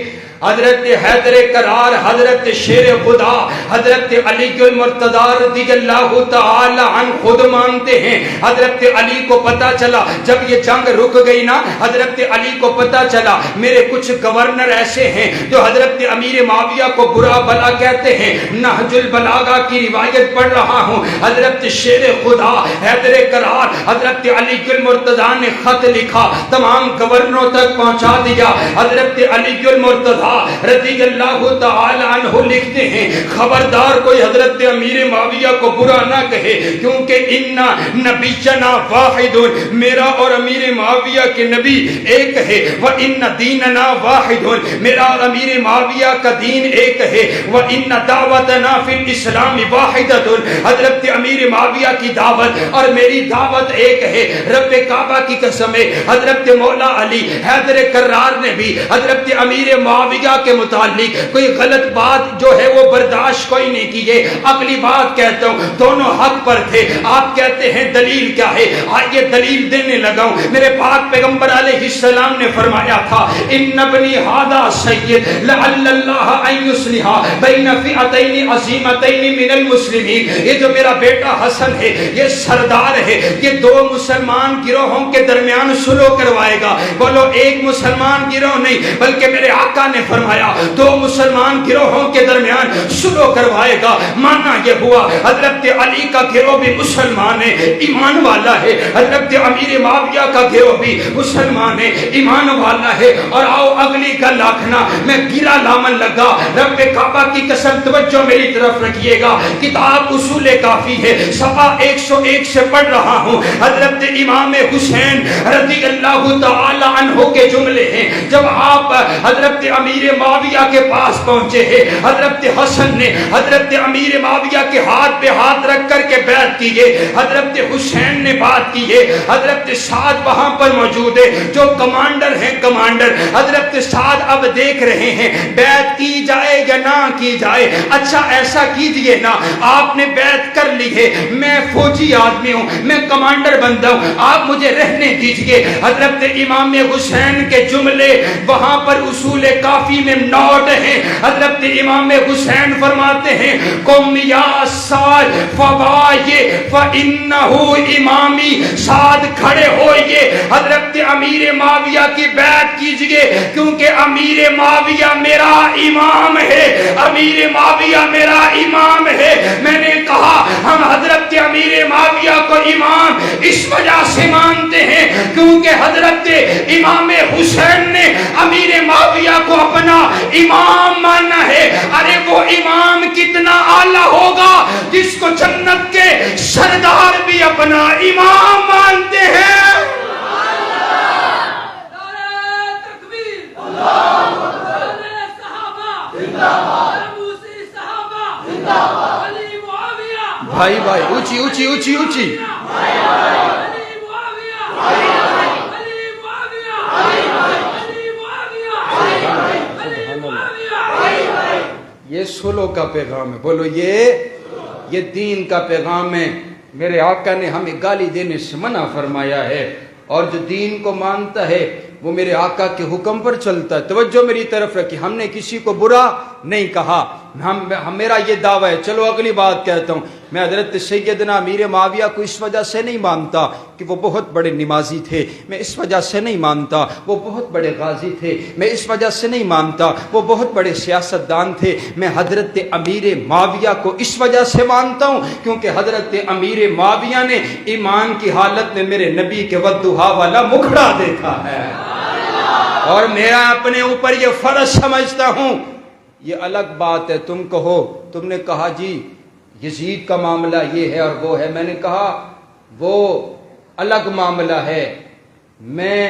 حضرت حیدر کرار، حضرت شیر خدا، حضرت علی المرتضی رضی اللہ تعالی عنہ خود مانتے ہیں۔ حضرت علی کو پتا چلا جب یہ جنگ رک گئی نا، حضرت علی کو پتا چلا میرے کچھ گورنر ایسے ہیں جو حضرت امیر معاویہ کو برا بلا کہتے ہیں۔ نہج البلاغہ کی روایت پڑھ رہا ہوں، حضرت شیر خدا حیدر کرار حضرت علی المرتضی نے خط لکھا، تمام گورنروں تک پہنچا دیا۔ حضرت علی المرتضی رضی اللہ تعالی عنہ لکھتے ہیں خبردار کوئی حضرت امیر معاویہ کو برا نہ کہے، کیونکہ اِنَّ نَبِيَّنَا وَاحِدٌ، میرا اور امیر معاویہ کے نبی ایک ہے، وَإِنَّ دِينَنَا وَاحِدٌ، میرا اور امیر معاویہ کا دین ایک ہے، وَإِنَّ دَعْوَتَنَا فِي الْإِسْلَامِ وَاحِدَةٌ، حضرت امیر معاویہ کی دعوت اور میری دعوت ایک ہے۔ رب کعبہ کی قسم ہے، حضرت مولا علی حیدر کرار نے بھی حضرت امیر معاویہ کے متعلق کوئی غلط بات جو ہے وہ برداشت کوئی نہیں کی ہے۔ اگلی بات کہتا ہوں، دونوں حق پر تھے۔ آپ کہتے ہیں دلیل کیا ہے؟ آئیے دلیل دینے لگا ہوں۔ میرے پاک پیغمبر علیہ السلام نے فرمایا تھا ان ابنی ھذا سید لعل اللہ ان یصلح بین فئتین عظیمتین من المسلمین، یہ جو میرا بیٹا حسن ہے یہ سردار ہے، یہ 2 مسلمان گروہوں کے درمیان صلح کروائے گا۔ بولو ایک مسلمان گروہ نہیں بلکہ میرے آقا نے فرمایا 2 مسلمان گروہوں کے درمیان صلح کروائے گا۔ مانا یہ ہوا حضرت علی کا گروہ بھی مسلمان ہے، ایمان والا ہے، حضرت امیر معاویہ کا گروہ بھی مسلمان ہے، ایمان والا ہے۔ اور آؤ اگلی گل آکھنا، میں گرا لامن لگا، رب کعبہ کی قسم توجہ میری طرف رکھیے گا، کتاب اصول کافی ہے، صفحہ 101 سے پڑھ رہا ہوں۔ حضرت امام حسین رضی اللہ تعالی عنہ کے جملے ہیں، جب آپ حضرت امیر معاویہ کے پاس پہنچے ہیں، حضرت حسن نے حضرت امیر معاویہ کے ہاتھ پہ ہاتھ رکھ کر کے بیعت کی ہے، حضرت حسین نے بات کی ہے، حضرت سعد وہاں پر موجود ہے جو کمانڈر ہیں، کمانڈر حضرت سعد اب دیکھ رہے ہیں بیعت کی جائے یا نہ کی جائے۔ اچھا ایسا کیجئے نا، آپ نے بیعت کر لی ہے، میں فوجی آدمی ہوں، میں کمانڈر بندہ ہوں، آپ مجھے رہنے دیجئے۔ حضرت امام حسین کے جملے وہاں پر اصول کافی میں نوٹ ہیں۔ حضرت امام حسین فرماتے ہیں قم یا سعد فوائے فإنہ امامی، سعد کھڑے ہوئیے، حضرت امیر معاویہ کی بیعت کیجئے کیونکہ امیر معاویہ میرا امام ہے، امیر معاویہ میرا امام ہے۔ میں نے کہا ہم حضرت امیر معاویہ کو امام اس وجہ سے مانتے ہیں کیونکہ حضرت امام حسین نے امیر معاویہ معاویہ کو اپنا امام ماننا ہے، ارے وہ امام کتنا اعلیٰ ہوگا جس کو جنت کے سردار بھی اپنا امام مانتے ہیں۔ بھائی بھائی اونچی اونچی اونچی اونچی، یہ سلو کا پیغام ہے، بولو یہ دین کا پیغام ہے۔ میرے آقا نے ہمیں گالی دینے سے منع فرمایا ہے، اور جو دین کو مانتا ہے وہ میرے آقا کے حکم پر چلتا ہے۔ توجہ میری طرف رکھی، ہم نے کسی کو برا نہیں کہا، میرا یہ دعویٰ ہے۔ چلو اگلی بات کہتا ہوں، میں حضرت سیدنا امیر معاویہ کو اس وجہ سے نہیں مانتا کہ وہ بہت بڑے نمازی تھے، میں اس وجہ سے نہیں مانتا وہ بہت بڑے غازی تھے، میں اس وجہ سے نہیں مانتا وہ بہت بڑے سیاستدان تھے، میں حضرت امیر معاویہ کو اس وجہ سے مانتا ہوں کیونکہ حضرت امیر معاویہ نے ایمان کی حالت میں میرے نبی کے والضحیٰ والا مکھڑا دیکھا ہے، اور میرا اپنے اوپر یہ فرض سمجھتا ہوں۔ یہ الگ بات ہے، تم کہو، تم نے کہا جی یزید کا معاملہ یہ ہے اور وہ ہے، میں نے کہا وہ الگ معاملہ ہے، میں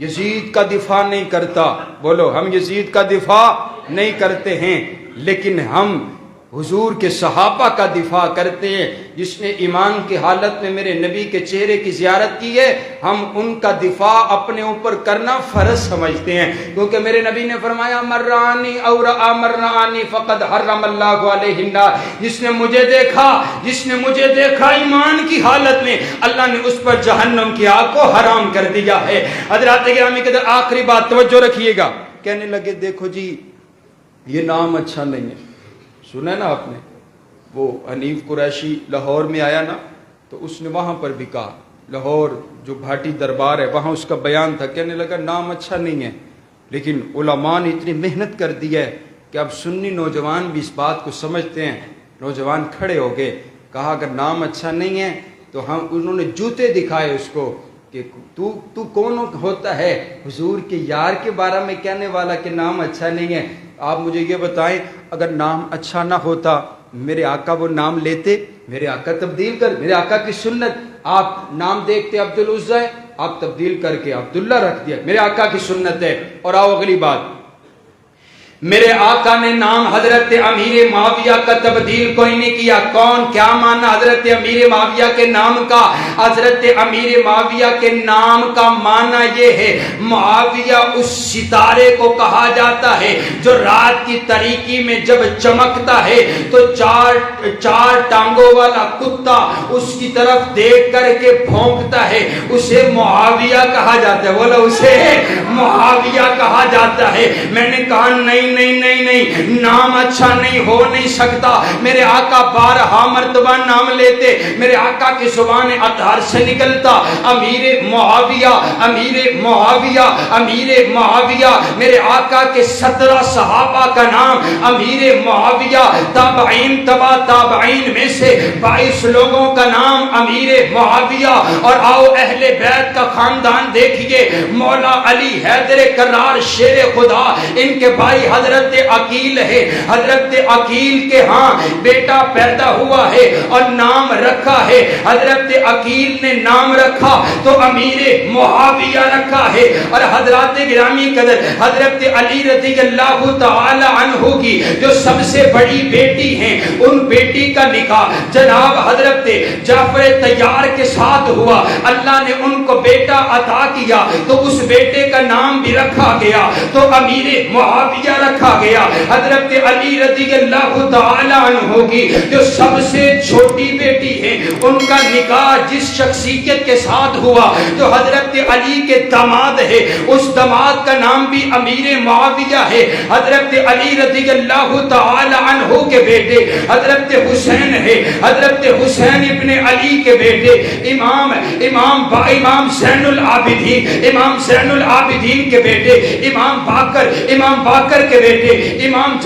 یزید کا دفاع نہیں کرتا، بولو ہم یزید کا دفاع نہیں کرتے ہیں، لیکن ہم حضور کے صحابہ کا دفاع کرتے ہیں، جس نے ایمان کی حالت میں میرے نبی کے چہرے کی زیارت کی ہے، ہم ان کا دفاع اپنے اوپر کرنا فرض سمجھتے ہیں، کیونکہ میرے نبی نے فرمایا مرانی او رآ مرانی فقد حرم اللہ علیہ النار، جس نے مجھے دیکھا ایمان کی حالت میں، اللہ نے اس پر جہنم کی آگ کو حرام کر دیا ہے۔ حضرات گرامی کے در آخری بات توجہ رکھیے گا، کہنے لگے دیکھو جی یہ نام اچھا نہیں ہے، سنا نا آپ نے، وہ حنیف قریشی لاہور میں آیا نا تو اس نے وہاں پر بھی کہا، لاہور جو بھاٹی دربار ہے وہاں اس کا بیان تھا، کہنے لگا نام اچھا نہیں ہے، لیکن علماء نے اتنی محنت کر دی ہے کہ اب سنی نوجوان بھی اس بات کو سمجھتے ہیں۔ نوجوان کھڑے ہو گئے، کہا اگر نام اچھا نہیں ہے تو انہوں نے جوتے دکھائے اس کو کہ تو کون ہوتا ہے حضور کے یار کے بارے میں کہنے والا کہ نام اچھا نہیں ہے۔ آپ مجھے یہ بتائیں اگر نام اچھا نہ ہوتا میرے آقا وہ نام لیتے؟ میرے آقا تبدیل کر، میرے آقا کی سنت، آپ نام دیکھتے عبدالعزیٰ ہے، آپ تبدیل کر کے عبداللہ رکھ دیا، میرے آقا کی سنت ہے۔ اور آؤ اگلی بات، میرے آقا نے نام حضرت امیر معاویہ کا تبدیل کوئی نہیں کیا۔ کون کیا مانا حضرت امیر معاویہ کے نام کا؟ حضرت امیر معاویہ کے نام کا معنی یہ ہے، معاویہ اس ستارے کو کہا جاتا ہے جو رات کی تاریکی میں جب چمکتا ہے تو چار ٹانگوں والا کتا اس کی طرف دیکھ کر کے بھونکتا ہے، اسے معاویہ کہا جاتا ہے، بولا اسے معاویہ کہا جاتا ہے۔ میں نے کہا نہیں نہیں نہیں نہیں، نام اچھا نہیں ہو نہیں سکتا۔ میرے آقا بارہا مرتبہ نام لیتے، میرے آقا کی زبان اطہار سے نکلتا امیر معاویہ امیر معاویہ امیر معاویہ۔ میرے آقا کے 17 صحابہ کا نام امیر معاویہ، تابعین تبع تابعین میں سے 22 لوگوں کا نام امیر معاویہ۔ اور آؤ اہل بیت کا خاندان دیکھیے، مولا علی حیدر کرار شیر خدا، ان کے بھائی حضرت عقیل ہے، حضرت عقیل کے ہاں بیٹا پیدا ہوا ہے اور نام رکھا ہے، حضرت عقیل نے نام رکھا تو امیر معاویہ رکھا ہے۔ اور حضرات گرامی قدر، حضرت علی رضی اللہ تعالی عنہ کی جو سب سے بڑی بیٹی ہیں، ان بیٹی کا نکاح جناب حضرت جعفر طیار کے ساتھ ہوا، اللہ نے ان کو بیٹا عطا کیا تو اس بیٹے کا نام بھی رکھا گیا تو امیر معاویہ رکھا گیا۔ حضرت علی رضی اللہ تعالی عنہ کی جو سب سے چھوٹی بیٹی ہے، ان کا نکاح جس شخصیت کے ساتھ ہوا جو حضرت علی کے داماد ہے، اس داماد کا نام بھی امیر معاویہ ہے۔ حضرت علی رضی اللہ تعالی عنہ کے بیٹے حضرت حسین ہے، حضرت حسین ابن علی کے بیٹے امام زین العابدین کے بیٹے امام باقر کے بیٹے امام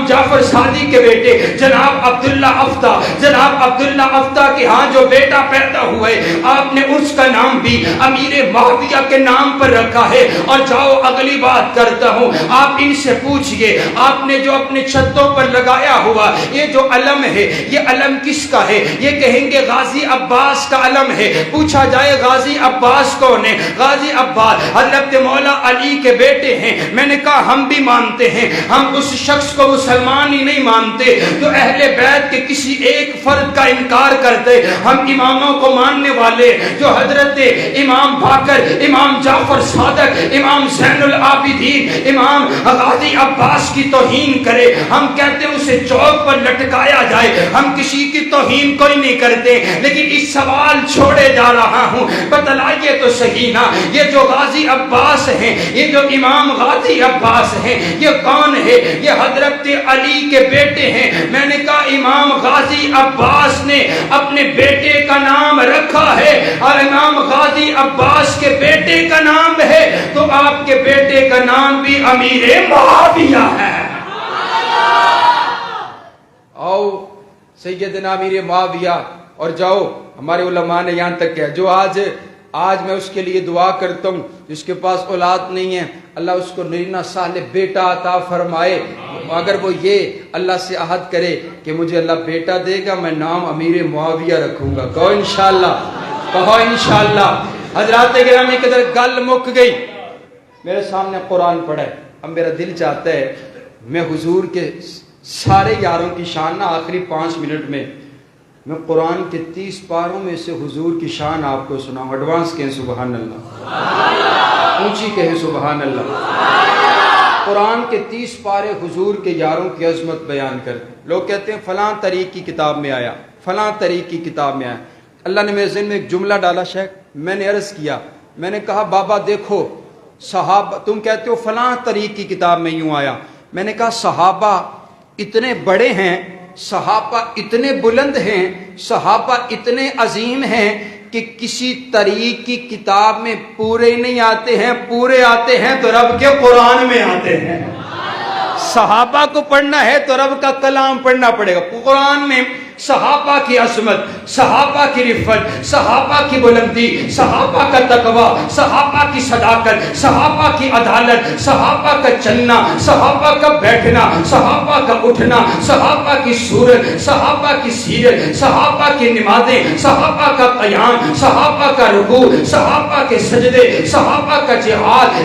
جعفر صادق کے بیٹے جناب عبداللہ افتہ، جناب عبداللہ افتہ کے ہاں جو بیٹا پیدا ہوا ہے آپ نے اس کا نام بھی امیر معاویہ کے نام پر رکھا ہے۔ اور جاؤ اگلی بات کرتا ہوں، آپ ان سے پوچھئے آپ نے جو اپنے چھتوں پر لگایا ہوا یہ جو علم ہے یہ علم کس کا ہے؟ یہ کہیں گے غازی عباس کا علم ہے۔ پوچھا جائے غازی عباس کون ہے؟ غازی عباس حضرت مولا علی کے بیٹے ہیں۔ میں نے کہا ہم بھی مانتے ہیں، ہم اس شخص کو مسلمان ہی نہیں مانتے تو اہل بیت کے کسی ایک فرد کا انکار کرتے، ہم اماموں کو ماننے والے جو حضرت امام باقر، امام جعفر صادق، امام زین العابدین، امام غازی عباس کی توہین کرے ہم کہتے ہیں اسے چوک پر لٹکایا جائے۔ ہم کسی کی توہین کوئی نہیں کرتے، لیکن اس سوال چھوڑے جا رہا ہوں، بتلائیے تو صحیح نا یہ جو غازی عباس ہیں، یہ جو امام غازی عباس ہیں یہ کون ہے؟ یہ حضرت علی کے بیٹے ہیں۔ میں نے کہا امام غازی عباس نے اپنے بیٹے کا نام رکھا ہے اور امام غازی عباس کے بیٹے کا نام ہے تو آپ کے بیٹے کا نام بھی امیر معاویہ ہے۔ آؤ سیدنا امیر معاویہ اور جاؤ ہمارے علماء نے یہاں تک کہا جو آج میں اس کے لیے دعا کرتا ہوں جس کے پاس اولاد نہیں ہے اللہ اس کو نرینا صالح بیٹا عطا فرمائے۔ اگر وہ یہ اللہ سے عہد کرے کہ مجھے اللہ بیٹا دے گا میں نام امیر معاویہ رکھوں گا، کہو انشاءاللہ، کہو انشاءاللہ۔ حضرات گرامی قدر گل مک گئی، میرے سامنے قرآن پڑھا ہے۔ اب میرا دل چاہتا ہے میں حضور کے سارے یاروں کی شان نہ آخری 5 منٹ میں قرآن کے 30 پاروں میں سے حضور کی شان آپ کو سناؤں۔ ایڈوانس کہیں سبحان اللہ، اونچی کہیں سبحان اللہ۔ قرآن کے 30 پارے حضور کے یاروں کی عظمت بیان کرتے۔ لوگ کہتے ہیں فلاں طریق کی کتاب میں آیا، فلاں طریق کی کتاب میں آیا۔ اللہ نے میرے ذہن میں ایک جملہ ڈالا شیخ، میں نے عرض کیا، میں نے کہا بابا دیکھو صحابہ، تم کہتے ہو فلاں طریق کی کتاب میں یوں آیا، میں نے کہا صحابہ اتنے بڑے ہیں، صحابہ اتنے بلند ہیں، صحابہ اتنے عظیم ہیں کہ کسی طریق کی کتاب میں پورے نہیں آتے ہیں، پورے آتے ہیں تو رب کے قرآن میں آتے ہیں۔ صحابہ کو پڑھنا ہے تو رب کا کلام پڑھنا پڑے گا۔ قرآن میں صحابہ کی عظمت، صحابہ کی رفت، صحابہ کی بلندی، صحابہ کا تقوی، صحابہ کی صداقت، صحابہ کی عدالت، صحابہ کا چلنا، صحابہ کا بیٹھنا، صحابہ کا اٹھنا، صحابہ کی صورت، صحابہ کی سیرت، صحابہ کی نمازیں، صحابہ کا قیام، صحابہ کا رکوع، صحابہ کے سجدے، صحابہ کا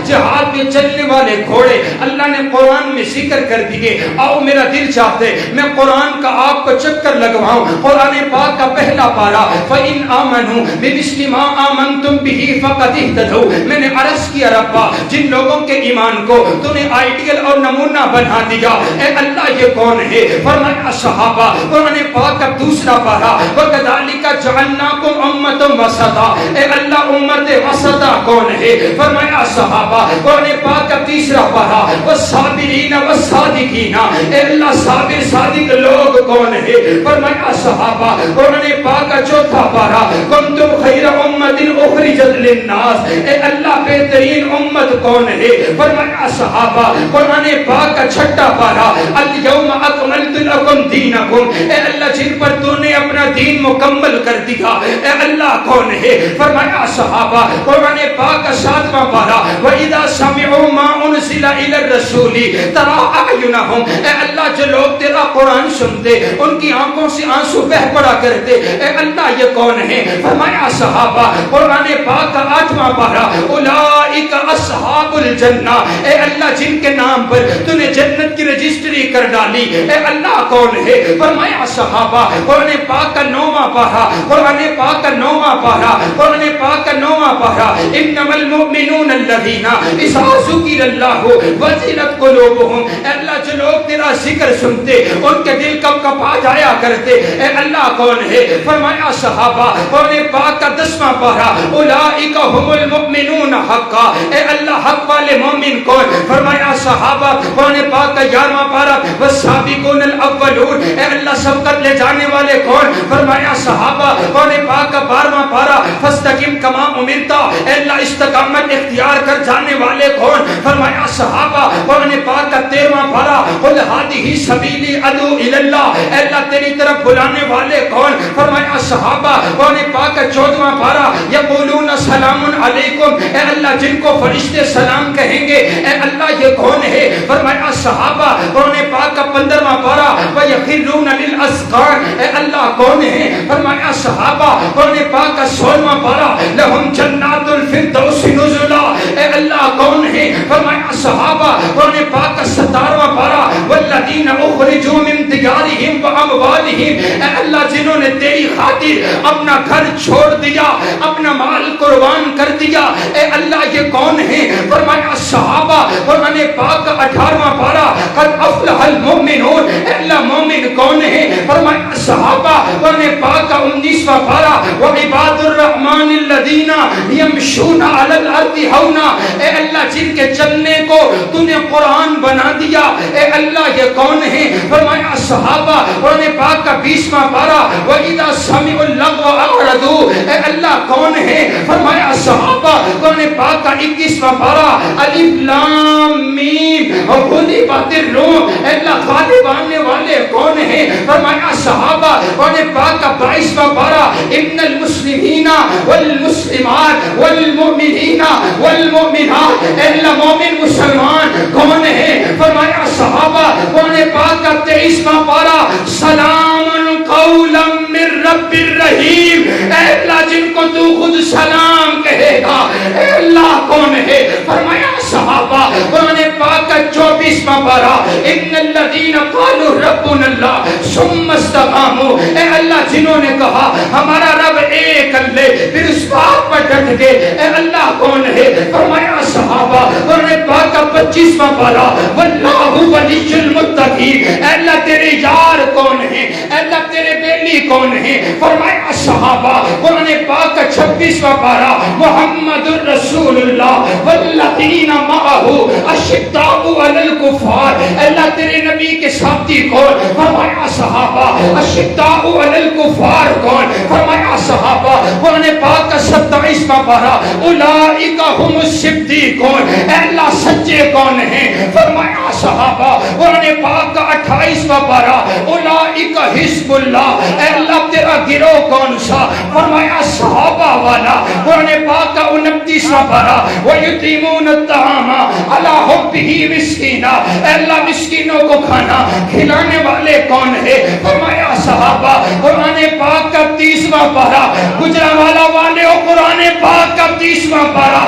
جہاد میں چلنے والے گھوڑے اللہ نے قرآن میں ذکر کر دیے۔ آؤ میرا دل چاہتے میں قرآن کا آپ کو چکر لگواؤں۔ قرآن پاک کا پہلا پارا فَإِنْ آمَنُوا بِمِثْلِ مَا آمَنْتُمْ بِهِ فَقَدِ اهْتَدَوْا۔ میں نے عرض کیا ربا جن لوگوں کے ایمان کو تو نے آئیڈیل اور نمونہ بنا دیا، اے اللہ یہ کون ہے؟ فرمایا صحابہ۔ قرآن پاک کا دوسرا پارا وَكَذَلِكَ جَعَلْنَاكُمْ أُمَّةً وَسَطًا۔ اے اللہ امت وسطا کون ہے؟ فرمایا صحابہ۔ قرآن پاک کا تیسرا پارا وَالصَّابِرِينَ وَالصَّادِقِينَ۔ اے اللہ صابر صادق لوگ کون ہے؟ فرمایا صحابہ۔ قرآن پاک کا چوتھا پارا کنتم خیر امت اخرجت للناس۔ اے اللہ بہترین امت کون ہے؟ فرمایا صحابہ۔ قرآن پاک کا چھٹا پارا الیوم اکملت لکم دینکم۔ اے اللہ جن پر تو نے اپنا دین مکمل کر دیا، اے اللہ کون ہے؟ فرمایا صحابہ۔ قرآن پاک کا ساتواں پارا وَإِذَا سَمِعُوا مَا أُنزِلَ إِلَى الرَّسُولِ تَرَىٰ أَعْيُنَهُمْ۔ اے اللہ جو لوگ تیرا قرآن سنتے ان کی آنکھوں سے آنسو بہ پڑا کرتے، اے اللہ یہ کون ہے؟ فرمایا صحابہ۔ قرآن پاک کا 8واں پارا اولئک اصحاب الجنہ۔ اے اللہ جن کے نام پر تو نے جنت کی رجسٹری کر ڈالی، اے اللہ کون ہے؟ فرمایا صحابہ۔ قرآن پاک کا 9واں پارا قرآن پاک کا 9واں پارا قرآن پاک کا 9واں پارا انما المؤمنون الذین اذا ذکر اللہ وجلت قلوبهم۔ اے اللہ جو لوگ تیرا ذکر سنتے ان کے دل کب کب آ جایا کرتے، اے اللہ کون ہے؟ فرمایا صحابہ۔ قرآن پاک کا 10واں پارا پارا اولئک هم المؤمنون حقا، اے اللہ حق والے مومن کون؟ فرمایا صحابہ، قرآن پاک کا 11واں پارا والسابقون الاولون، اے اللہ سبقت لے جانے والے کون؟ فرمایا صحابہ، قرآن پاک کا 12واں پارا فاستقم کما امرتا، اے اللہ استقامت اختیار کر جانے والے کون؟ فرمایا صحابہ، قرآن پاک کا 13واں پارا قل ہذہ سبیلی ادعو الی اللہ، اے اللہ تیری طرف بلانے والے کون؟ فرمایا صحابہ، قرآن پاک کا 14واں پارا یقولون سلام علیکم، اے اللہ جن کو فرشتے سلام کہیں گے اے اللہ یہ کون ہے؟ فرمایا صحابہ، قرآن پاک کا 15واں پارا ویخرون للاذقان، اے اللہ کون ہے؟ فرمایا صحابہ، قرآن پاک کا 16واں پارا لہم جنات الفردوس نزلا، اے اللہ کون ہے؟ فرمایا صحابہ، قرآن پاک کا 17واں پارا والذین اخرجوا من دیارہم واموالہم، اے اللہ جنہوں نے تیری خاطر اپنا گھر چھوڑ دیا، اپنا مال قربان کر دیا، اے اللہ یہ کون ہے؟ فرمایا صحابہ، قرآن پاک کا 18واں پارا قد افلح المؤمنون، اے اللہ مومن کون ہے؟ فرمایا صحابہ، قرآن پاک کا 19واں پارا وعباد الرحمن الذین یمشون علی الارض ہونا، اے اللہ جن کے چلنے کو تو نے قرآن بنا دیا، اے اللہ یہ کون ہے؟ فرمایا صحابہ، قرآن پاک کا 20واں پارا وَإِذَا سَمِعُوا اللَّغْوَ أَعْرَضُوا، اے اللہ کون ہے؟ فرمایا صحابہ، قرآن پاک کا 21واں پارا الف لام میم غلبت الروم، اے اللہ غالب آنے والے کون ہیں؟ فرمایا صحابہ، قرآن پاک کا 22واں پارا ان المسلمین والمسلمات والمؤمنین والمؤمنات، اے اللہ مومن مسلمان کون ہے؟ فرمایا صحابہ، قرآن پاک کا 23واں پارا سلام قولا من رب الرحیم، اے اللہ جن کو تو خود سلام کہے گا اے اللہ کون ہے؟ فرمایا صحابہ، قرآن پاک کا 24واں پارا ان الذین قالوا ربنا اللہ ثم استقاموا، اے اللہ جنہوں نے کہا ہمارا رب ایک اللہ پھر اس بات پر ڈٹ گئے اے اللہ کون ہے؟ فرمایا صحابہ، قرآن پاک کا 25واں پارا واللہ ولی المتقین، اے اللہ تیرے یار کون ہیں؟ اے اللہ تیرے بیلی کون ہیں؟ فرمایا صحابہ، قرآن پاک کا 26واں پارا محمد الرسول اللہ والذین معہ اشداء علی الکفار، اے اللہ تیرے نبی کے ساتھی کون؟ فرمایا صحابہ اشداء علی الکفار کون؟ فرمایا صحابہ، قرآن پاک کا 27واں پارا اولئک هم الصدیقون، اے اللہ سچے کون ہیں؟ فرمایا صحابہ، قرآن پاک کا 28واں پارا اولئک حزب اللہ، اے اللہ تیرا گروہ کون سا؟ فرمایا صحابہ والا، قرآن پاک کا 29واں پارا وَيُطْعِمُونَ الطَّعَامَ عَلَىٰ حُبِّهِ مِسْكِينًا، اے اللہ مسکینوں کو کھانا کھلانے والے کون ہے؟ فرمایا صحابہ، قرآن پاک کا 30واں پارا گجرانوالہ والے ہو، قرآن پاک کا 30واں پارا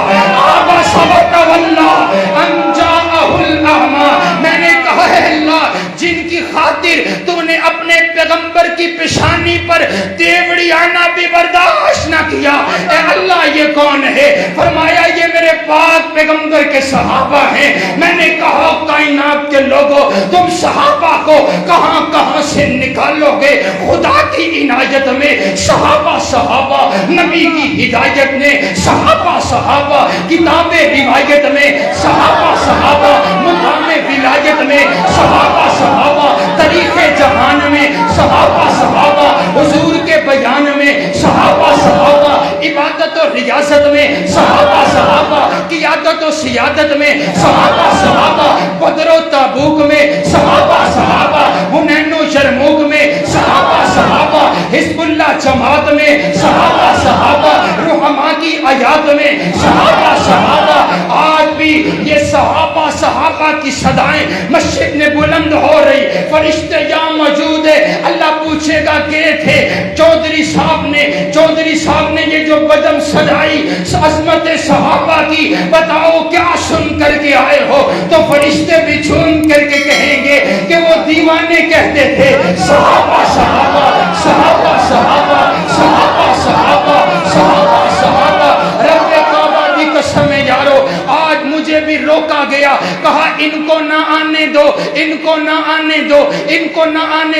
عَبَسَ وَتَوَلَّىٰ أَن جَاءَهُ الْأَعْمَىٰ، میں نے کہا ہے اللہ جن کی خاطر تو نے اپنے پیغمبر کی پیشانی پر دیوڑی آنا بھی برداشت نہ کیا، اے اللہ یہ کون ہے؟ فرمایا یہ میرے پاک پیغمبر کے صحابہ ہیں۔ میں نے کہا کائنات کے لوگوں تم صحابہ کو کہاں کہاں سے نکالو گے؟ خدا کی عنایت میں صحابہ نبی کی ہدایت نے صحابہ کتاب روایت میں صحابہ مقام ولایت میں صحابہ طریقے جہان میں صحابہ حضور کے بیان میں صحابہ عبادت و ریاست میں صحابہ قیادت و سیادت میں صحابہ بدر و تبوک میں صحابہ حنین و یرموک میں صحابہ حزب اللہ جماعت میں صحابہ رحماء کی آیات میں صحابہ آج بھی یہ صحابہ کی صدائیں مسجد میں بلند ہو رہی، فرشتے یہاں موجود ہے۔ اللہ پوچھے گا گئے تھے چودھری صاحب نے یہ جو بجم سجائی عظمت صحابہ کی، بتاؤ کیا سن کر کے آئے ہو؟ تو فرشتے بھی جھوم کر کے کہیں گے کہ وہ دیوانے کہتے تھے صحابہ رب کعبہ کی قسم یارو آج مجھے بھی روکا گیا، کہا ان کو نہ آنے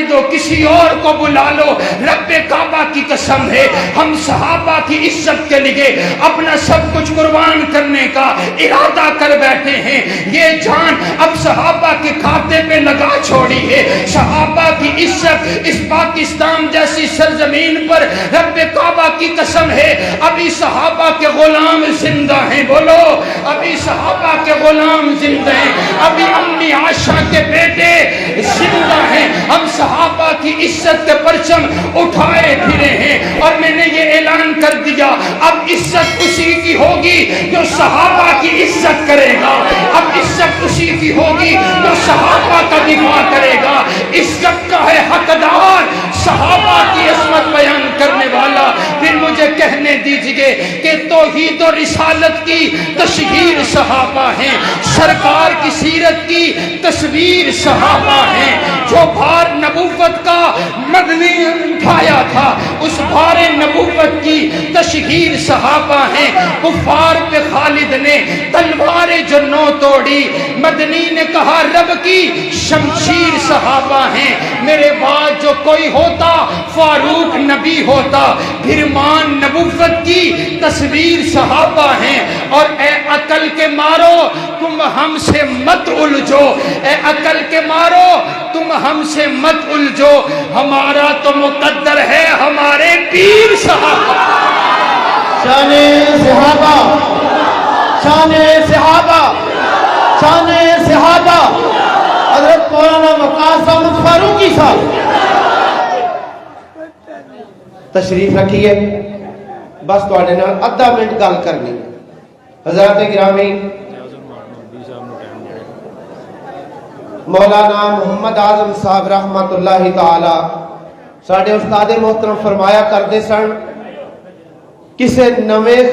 دو، کسی اور کو بلا لو۔ رب کعبہ کی قسم ہے ہم صحابہ کی عزت کے لیے اپنا سب کچھ قربان کرنے کا ارادہ کر بیٹھے ہیں. یہ جان اب صحابہ کے کھاتے پہ لگا چھوڑی ہے. صحابہ کی عزت اس پاکستان جیسی سرزمین پر رب کعبہ کی قسم ہے ابھی صحابہ کے غلام زندہ ہیں. بولو ابھی صحابہ کے غلام زندہ ہیں, ابھی امی عائشہ کے بیٹے زندہ ہیں. ہم صحابہ کی عزت کے پرچم اٹھائے پھرے ہیں اور میں نے یہ اعلان کر دیا اب عزت اسی کی ہوگی جو صحابہ کی عزت کرے گا. اب عزت اسی کی ہوگی جو صحابہ کا دفاع کرے گا. عزت کا ہے حقدار صحابہ کی عصمت بیان کرنے والا. پھر مجھے کہنے دیجئے کہ توحید و رسالت کی تشہیر صحابہ ہیں, سرکار کی سیرت کی تصویر صحابہ ہیں. جو بھار نبوت کا مدنی اٹھایا تھا اس بھار نبوت کی تشہیر صحابہ ہیں. کفار پہ خالد نے تلوار جنوں توڑی, مدنی نے کہا رب کی شمشیر صحابہ ہیں. میرے بعد جو کوئی ہوتا فاروق نبی ہوتا. گرمان نبوت کی تصویر صحابہ ہیں. اور اے عقل کے مارو تم ہم سے مت الجھو, اے عقل کے مارو تم ہم سے مت الجھو, ہمارا تو مقدر ہے ہمارے پیر صحابہ. شان صحابہ, شان صحابہ, شان صحابہ. حضرت مولانا وقاص احمد فاروقی صاحب تشریف رکھیے. بس تواڈے نال ادھا منٹ گل کرنی. حضرات گرامی, مولانا محمد اعظم صاحب رحمت اللہ تعالی ساڈے استاد محترم فرمایا کرتے سن کسے نویں